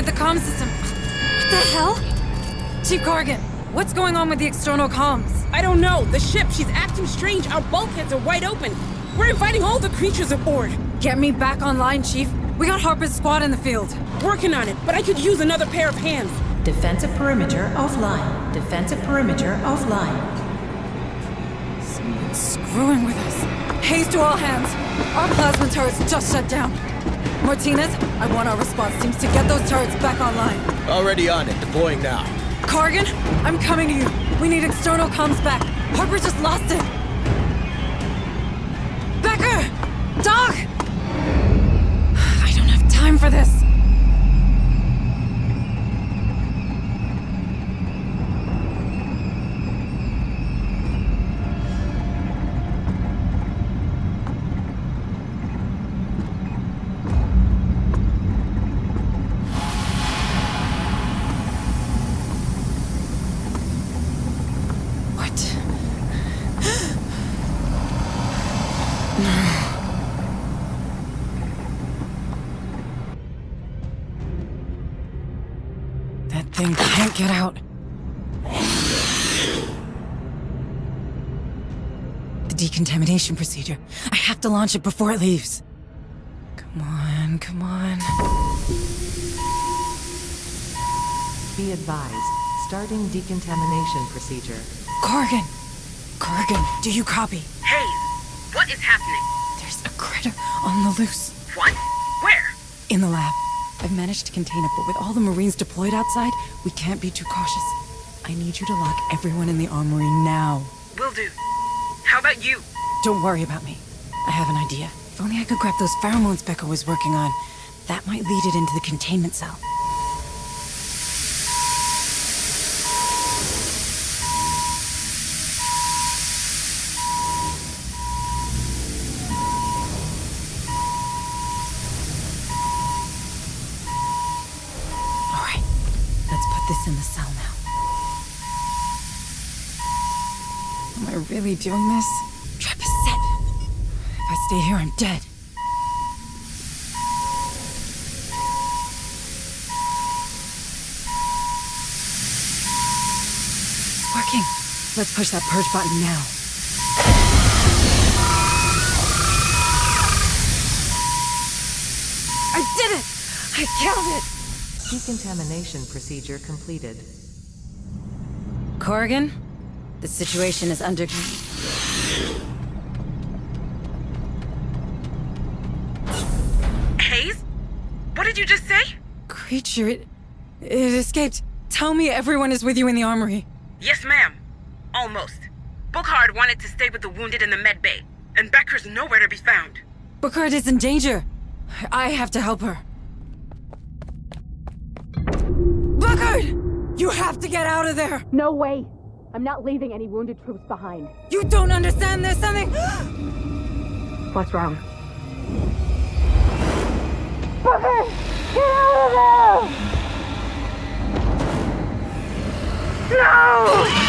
with the comm system. What the hell? Chief Corrigan, what's going on with the external comms? I don't know. The ship, she's acting strange. Our bulkheads are wide open. We're inviting all the creatures aboard. Get me back online, Chief. We got Harper's squad in the field. Working on it, but I could use another pair of hands. Defensive perimeter offline. Defensive perimeter offline. Someone's screwing with us. Haze to all hands. Our plasma turrets just shut down. Martinez, I want our response teams to get those turrets back online. Already on it. Deploying now. Corrigan, I'm coming to you. We need external comms back. Harper just lost it. Becker! Doc! I don't have time for this. Thing can't get out. The decontamination procedure. I have to launch it before it leaves. Come on, come on. Be advised. Starting decontamination procedure. Corrigan! Corrigan, do you copy? Hayes, what is happening? There's a critter on the loose. What? Where? In the lab. I've managed to contain it, but with all the Marines deployed outside, we can't be too cautious. I need you to lock everyone in the armory now. Will do. How about you? Don't worry about me. I have an idea. If only I could grab those pheromones Becca was working on. That might lead it into the containment cell. This in the cell now. Am I really doing this? Trap is set. If I stay here, I'm dead. It's working. Let's push that purge button now. I did it! I killed it! Decontamination procedure completed. Corrigan, the situation is under... Hayes? What did you just say? Creature, it escaped. Tell me everyone is with you in the armory. Yes, ma'am. Almost. Bookhard wanted to stay with the wounded in the med bay, and Becker's nowhere to be found. Bookhard is in danger. I have to help her. Bookhard! You have to get out of there! No way! I'm not leaving any wounded troops behind. You don't understand, there's something... What's wrong? Bookhard! Get out of there! No!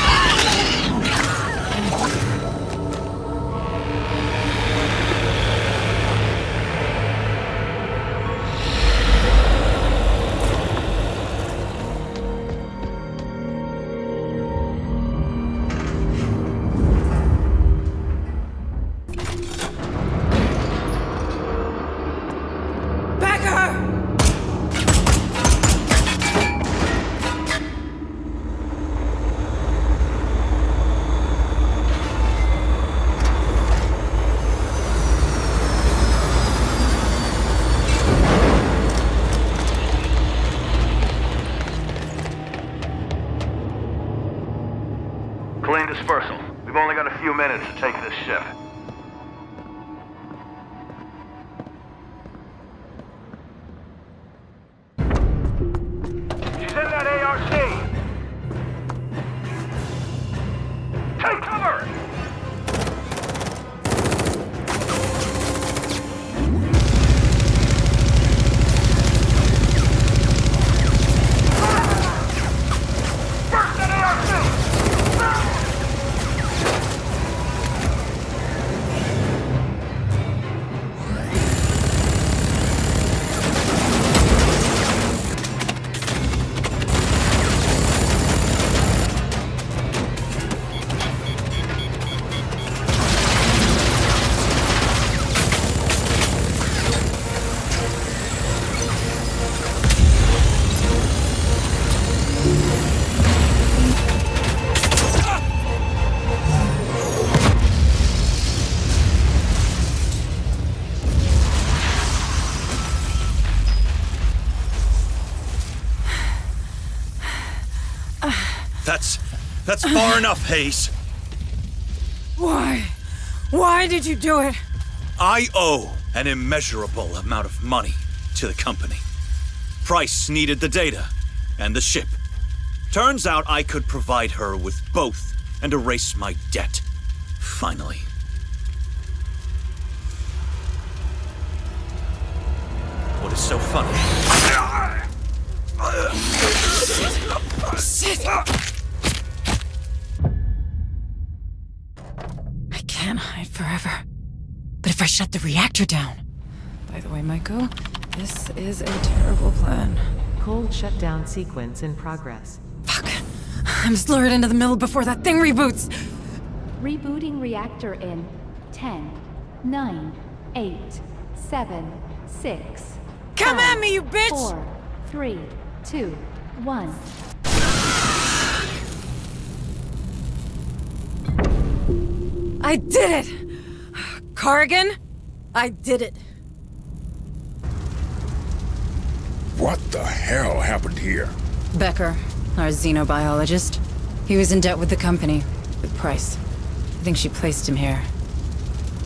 Clean dispersal. We've only got a few minutes to take this ship. She's in that ARC! Take cover! Burst that ARC! That's far enough, Hayes. Why? Why did you do it? I owe an immeasurable amount of money to the company. Price needed the data and the ship. Turns out I could provide her with both and erase my debt. Finally. What is so funny? Shit! I can't hide forever. But if I shut the reactor down... By the way, Maiko, this is a terrible plan. Cold shutdown sequence in progress. Fuck. I'm slurred into the middle before that thing reboots. Rebooting reactor in 10, 9, 8, 7, 6. Come 5, at me, you bitch! 4, 3, 2, 1. I did it! Corrigan, I did it. What the hell happened here? Becker, our xenobiologist. He was in debt with the company, with Price. I think she placed him here.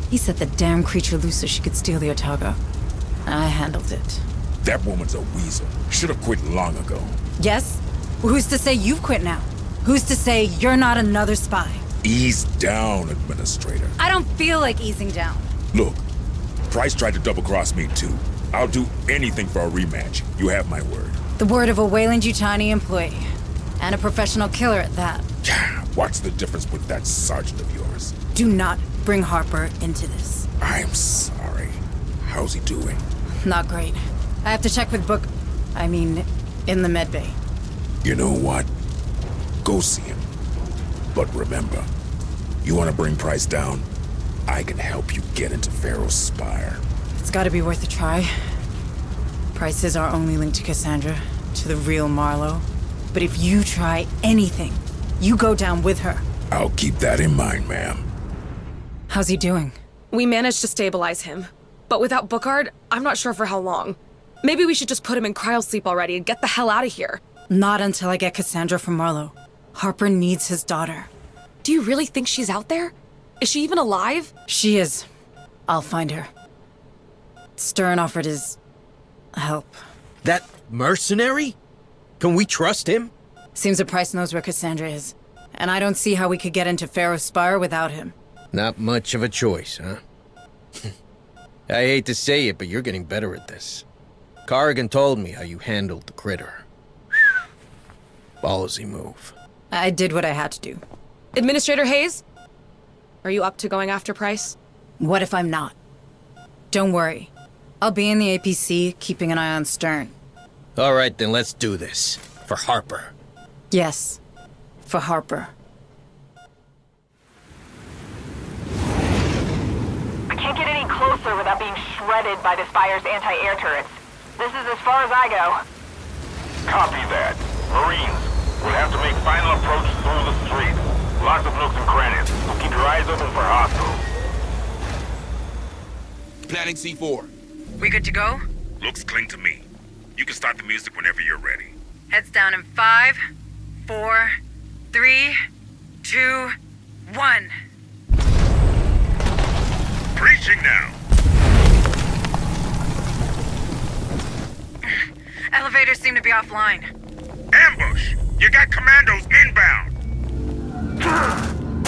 He set the damn creature loose so she could steal the Otago. I handled it. That woman's a weasel. Should have quit long ago. Yes? Who's to say you've quit now? Who's to say you're not another spy? Ease down, Administrator. I don't feel like easing down. Look, Price tried to double-cross me too. I'll do anything for a rematch. You have my word. The word of a Weyland-Yutani employee. And a professional killer at that. What's the difference with that sergeant of yours? Do not bring Harper into this. I'm sorry. How's he doing? Not great. I have to check with in the medbay. You know what? Go see him. But remember, you want to bring Price down? I can help you get into Pharaoh's Spire. It's gotta be worth a try. Price is our only link to Cassandra, to the real Marlowe. But if you try anything, you go down with her. I'll keep that in mind, ma'am. How's he doing? We managed to stabilize him. But without Bookard, I'm not sure for how long. Maybe we should just put him in cryosleep already and get the hell out of here. Not until I get Cassandra from Marlowe. Harper needs his daughter. Do you really think she's out there? Is she even alive? She is. I'll find her. Stern offered his... help. That mercenary? Can we trust him? Seems that Price knows where Cassandra is. And I don't see how we could get into Pharaoh's Spire without him. Not much of a choice, huh? I hate to say it, but you're getting better at this. Corrigan told me how you handled the critter. Ballsy move. I did what I had to do. Administrator Hayes? Are you up to going after Price? What if I'm not? Don't worry. I'll be in the APC, keeping an eye on Stern. All right, then let's do this. For Harper. Yes. For Harper. I can't get any closer without being shredded by the Spire's anti-air turrets. This is as far as I go. Copy that. Marines, we'll have to make final approach through the street. Lots of nooks and crannies, so keep your eyes open for hostiles. Planning C4. We good to go? Looks clean to me. You can start the music whenever you're ready. Heads down in 5, 4, 3, 2, 1. Preaching now! Elevators seem to be offline. Ambush! You got commandos inbound!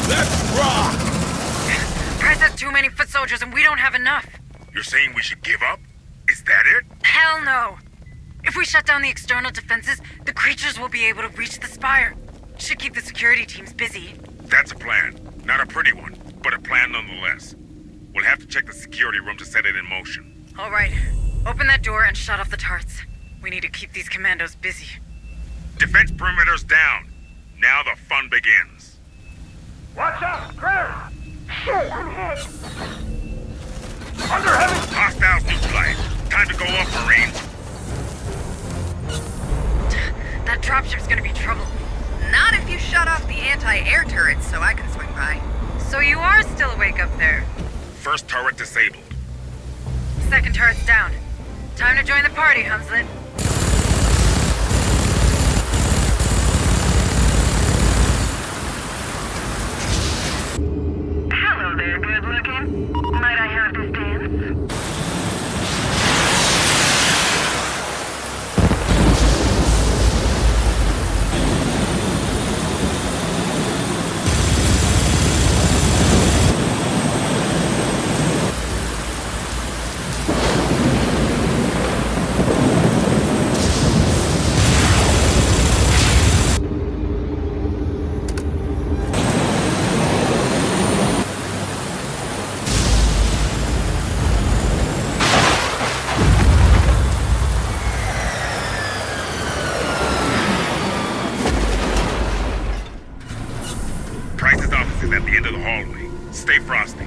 Let's rock! Price has too many foot soldiers and we don't have enough. You're saying we should give up? Is that it? Hell no! If we shut down the external defenses, the creatures will be able to reach the Spire. Should keep the security teams busy. That's a plan. Not a pretty one, but a plan nonetheless. We'll have to check the security room to set it in motion. All right. Open that door and shut off the turrets. We need to keep these commandos busy. Defense perimeter's down. Now the fun begins. Watch out, critter! Shit, I'm hit! Under heavy... Hostiles neutralized. Time to go up, Marines. That dropship's gonna be trouble. Not if you shut off the anti-air turrets so I can swing by. So you are still awake up there. First turret disabled. Second turret's down. Time to join the party, Hunslet. stay frosty.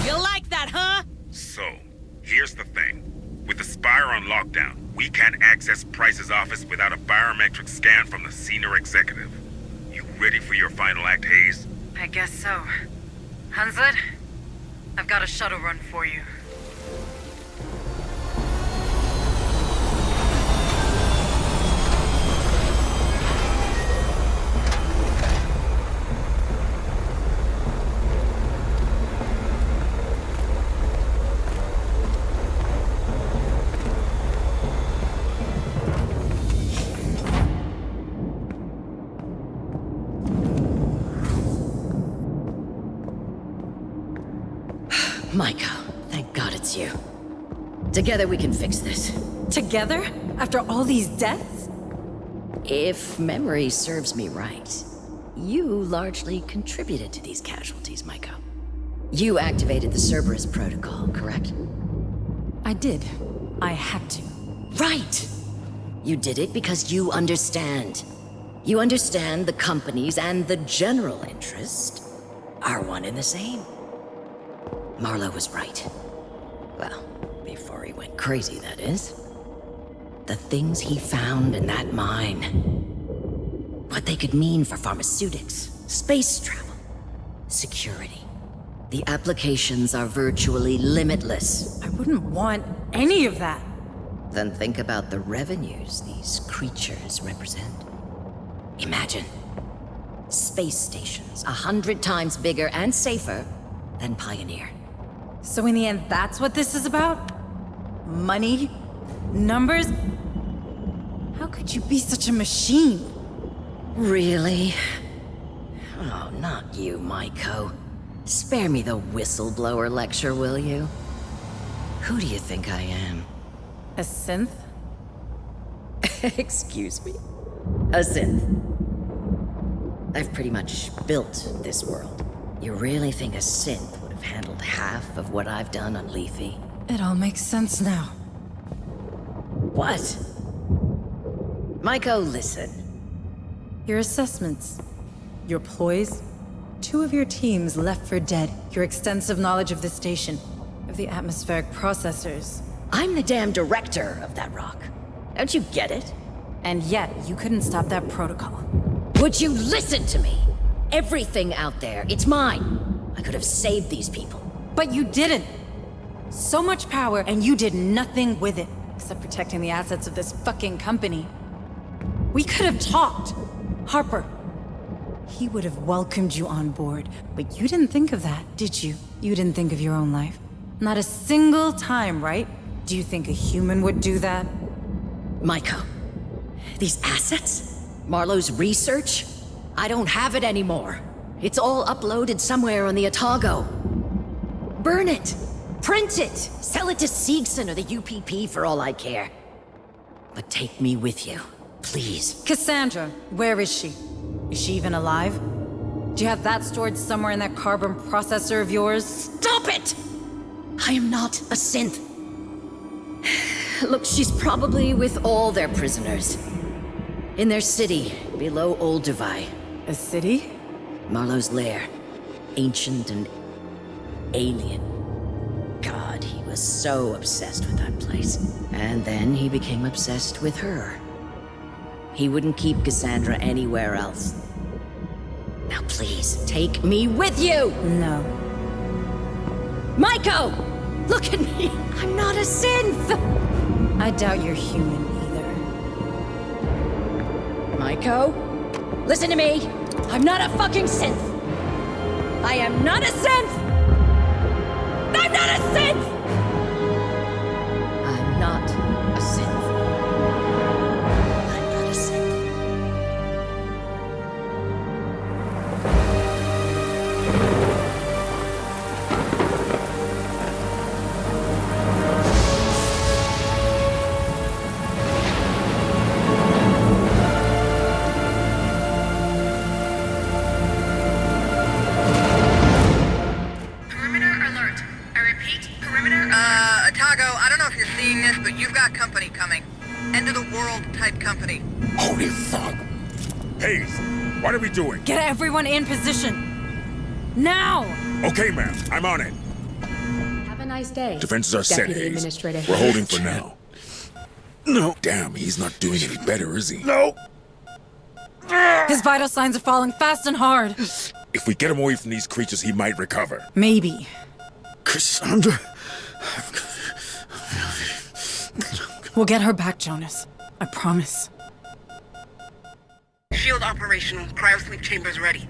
You like that, huh? So, here's the thing. With the Spire on lockdown, we can't access Price's office without a biometric scan from the senior executive. You ready for your final act, Hayes? I guess so. Hunslet, I've got a shuttle run for you. Michael, thank God it's you. Together we can fix this. Together? After all these deaths? If memory serves me right, you largely contributed to these casualties, Michael. You activated the Cerberus protocol, correct? I did. I had to. Right! You did it because you understand. You understand the companies and the general interest are one and the same. Marlowe was right. Well, before he went crazy, that is. The things he found in that mine. What they could mean for pharmaceutics, space travel, security. The applications are virtually limitless. I wouldn't want any of that. Then think about the revenues these creatures represent. Imagine. Space stations 100 times bigger and safer than Pioneer. So in the end, that's what this is about? Money? Numbers? How could you be such a machine? Really? Oh, not you, Maiko. Spare me the whistleblower lecture, will you? Who do you think I am? A synth? Excuse me? A synth. I've pretty much built this world. You really think a synth would have handled half of what I've done on Lethe? It all makes sense now. What? Maiko, listen. Your assessments, your ploys, 2 of your teams left for dead, your extensive knowledge of the station, of the atmospheric processors. I'm the damn director of that rock. Don't you get it? And yet, you couldn't stop that protocol. Would you listen to me? Everything out there, it's mine. I could have saved these people. But you didn't! So much power, and you did nothing with it, except protecting the assets of this fucking company. We could have talked. Harper. He would have welcomed you on board, but you didn't think of that, did you? You didn't think of your own life. Not a single time, right? Do you think a human would do that? Maiko, these assets? Marlowe's research? I don't have it anymore. It's all uploaded somewhere on the Otago. Burn it! Print it! Sell it to Seegson or the UPP for all I care. But take me with you, please. Cassandra, where is she? Is she even alive? Do you have that stored somewhere in that carbon processor of yours? Stop it! I am not a synth. Look, she's probably with all their prisoners. In their city, below Old Divide. A city? Marlowe's lair. Ancient and alien. God, he was so obsessed with that place. And then he became obsessed with her. He wouldn't keep Cassandra anywhere else. Now please, take me with you! No. Maiko! Look at me! I'm not a synth! I doubt you're human either. Maiko? Listen to me! I'm not a fucking synth! I am not a synth! I'm not a synth! I'm not a synth. I'm not a synth. But you've got company coming. End of the world type company. Holy fuck! Hayes, what are we doing? Get everyone in position. Now! Okay, ma'am. I'm on it. Have a nice day. Defenses are set, Deputy Hayes. Administrator We're Hayes. holding for now. No. Damn, he's not doing any better, is he? No! His vital signs are falling fast and hard. If we get him away from these creatures, he might recover. Maybe. Cassandra... We'll get her back, Jonas. I promise. Shield operational. Cryosleep chambers ready.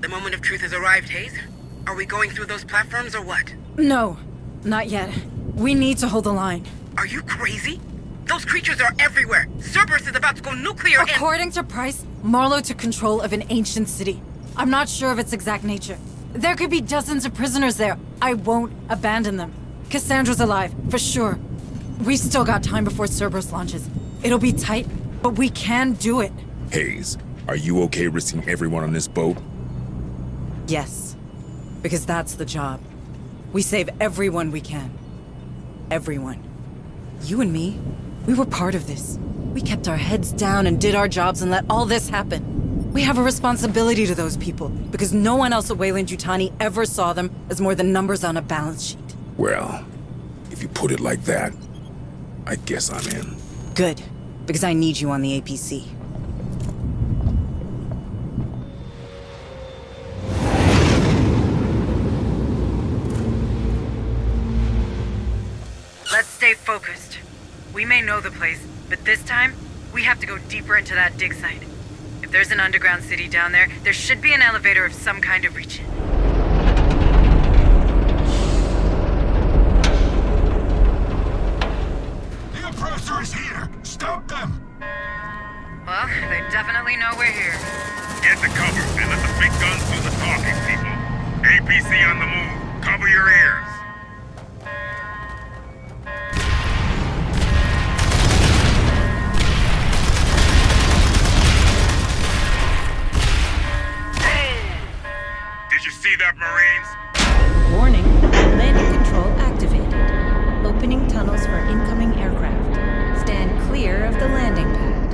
The moment of truth has arrived, Hayes. Are we going through those platforms or what? No, not yet. We need to hold the line. Are you crazy? Those creatures are everywhere. Cerberus is about to go nuclear and— According to Price, Marlowe took control of an ancient city. I'm not sure of its exact nature. There could be dozens of prisoners there. I won't abandon them. Cassandra's alive, for sure. We still got time before Cerberus launches. It'll be tight, but we can do it. Hayes, are you okay risking everyone on this boat? Yes, because that's the job. We save everyone we can. Everyone. You and me, we were part of this. We kept our heads down and did our jobs and let all this happen. We have a responsibility to those people, because no one else at Weyland-Yutani ever saw them as more than numbers on a balance sheet. Well, if you put it like that, I guess I'm in. Good, because I need you on the APC. Let's stay focused. We may know the place, but this time, we have to go deeper into that dig site. If there's an underground city down there, there should be an elevator of some kind to reach it. The oppressor is here! Stop them! Well, they definitely know we're here. Get to cover and let the big guns do the talking, people. APC on the move. Cover your ears. Did you see that, Marines? Warning, landing control activated. Opening tunnels for incoming aircraft. Stand clear of the landing pad.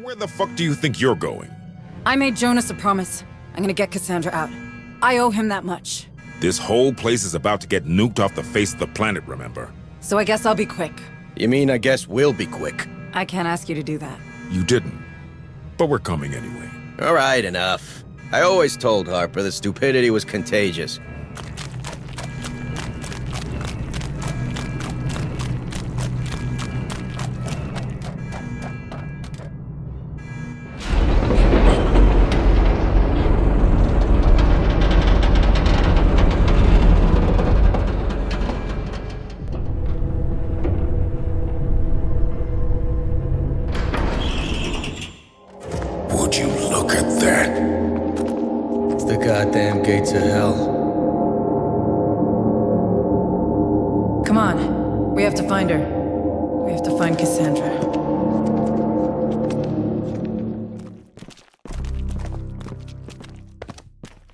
Where the fuck do you think you're going? I made Jonas a promise. I'm gonna get Cassandra out. I owe him that much. This whole place is about to get nuked off the face of the planet, remember? So I guess I'll be quick. You mean I guess we'll be quick? I can't ask you to do that. You didn't. But we're coming anyway. All right, enough. I always told Harper that stupidity was contagious. Would you look at that? It's the goddamn gates of hell. Come on. We have to find her. We have to find Cassandra.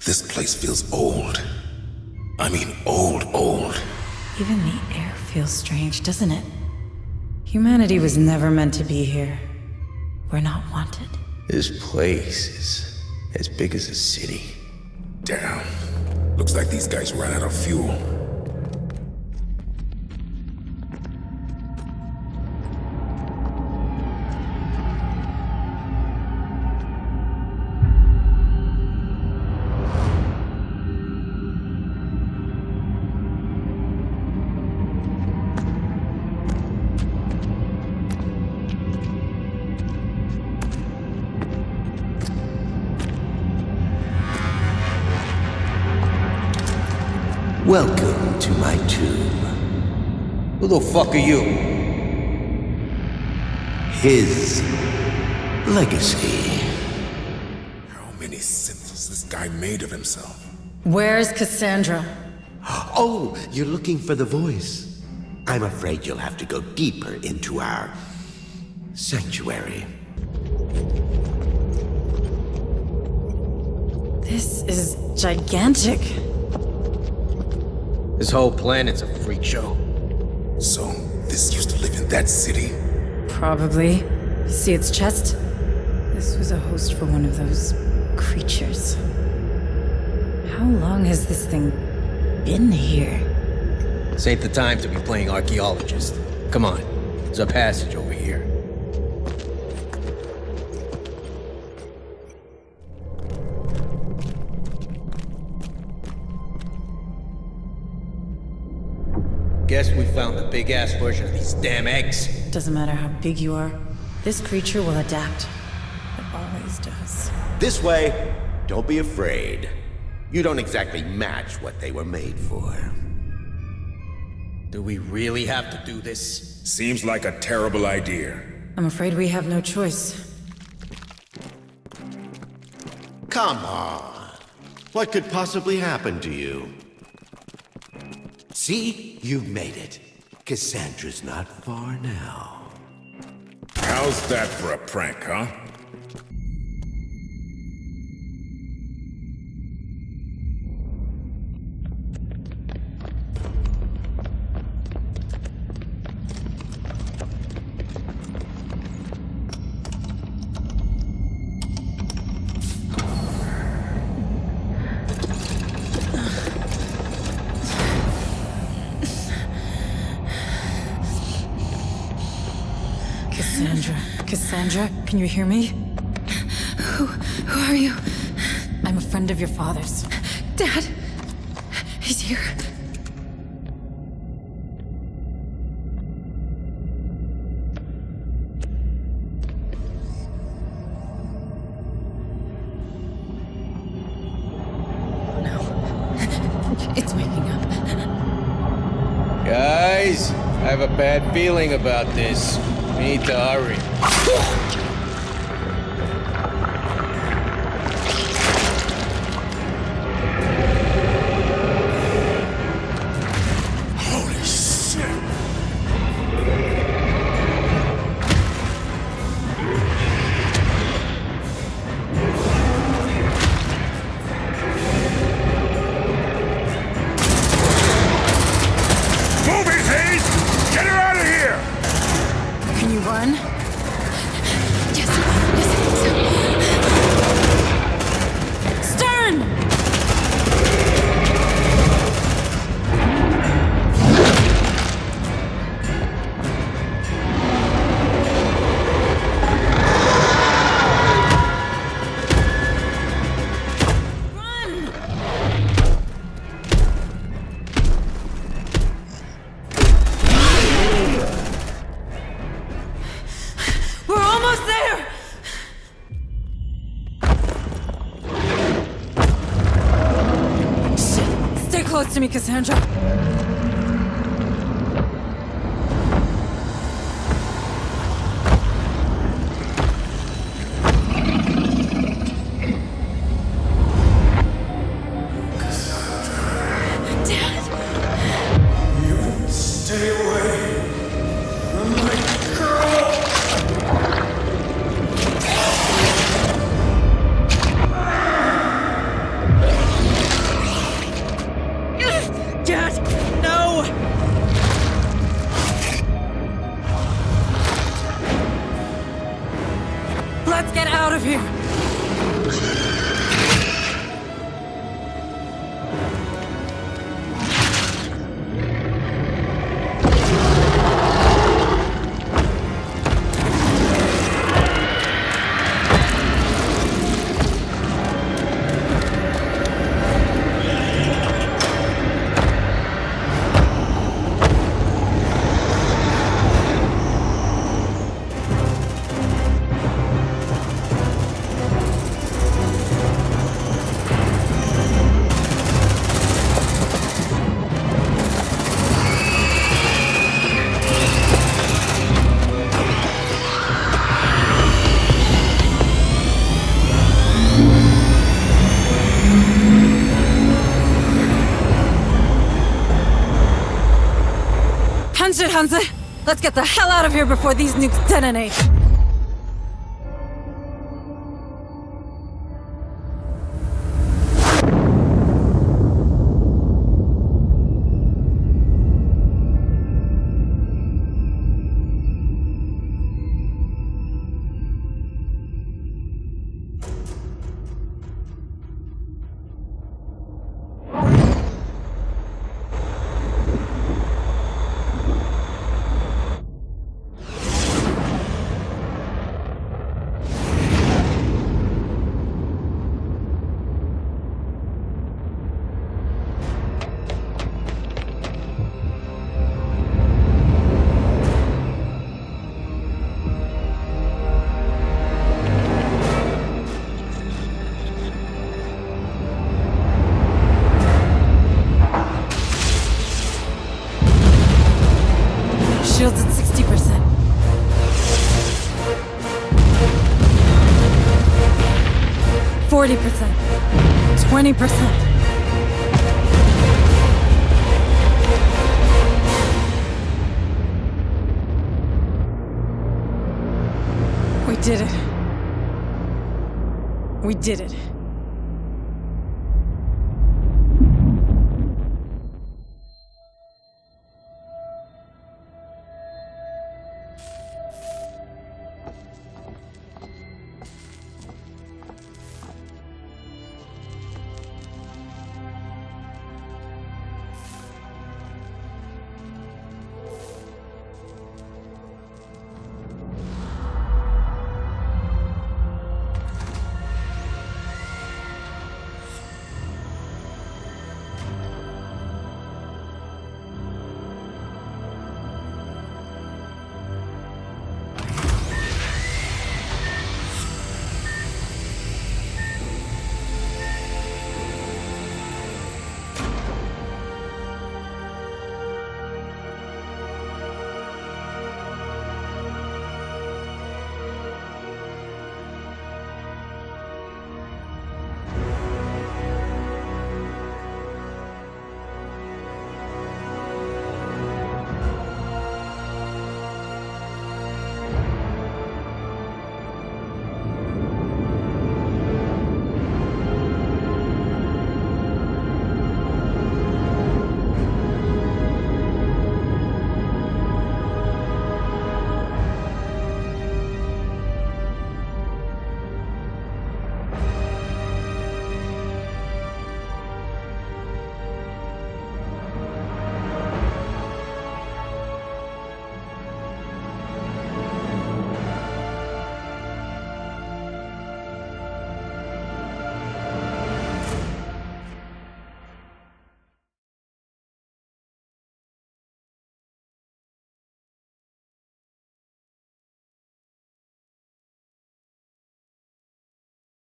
This place feels old. I mean old. Even the air feels strange, doesn't it? Humanity was never meant to be here. We're not wanted. This place is as big as a city. Damn. Looks like these guys ran out of fuel. Welcome to my tomb. Who the fuck are you? His legacy. How many synths has this guy made of himself? Where's Cassandra? Oh, you're looking for the voice. I'm afraid you'll have to go deeper into our sanctuary. This is gigantic. This whole planet's a freak show. So, this used to live in that city? Probably. See its chest? This was a host for one of those creatures. How long has this thing been here? This ain't the time to be playing archaeologist. Come on, there's a passage over here. Guess we found the big-ass version of these damn eggs. Doesn't matter how big you are, this creature will adapt. It always does. This way. Don't be afraid. You don't exactly match what they were made for. Do we really have to do this? Seems like a terrible idea. I'm afraid we have no choice. Come on. What could possibly happen to you? See? You made it. Cassandra's not far now. How's that for a prank, huh? Cassandra, can you hear me? Who are you? I'm a friend of your father's. Dad! He's here. It's waking up. Guys, I have a bad feeling about this. We need to hurry. Holy shit! Move it, Hayes! Get her out of here! Can you run? Yes. Stern! We're almost there! Shit. Stay close to me, Cassandra. Stay away from my girl! Dad! No! Let's get out of here! Punch it, Hanse! Let's get the hell out of here before these nukes detonate! 40%. 20%. We did it. We did it.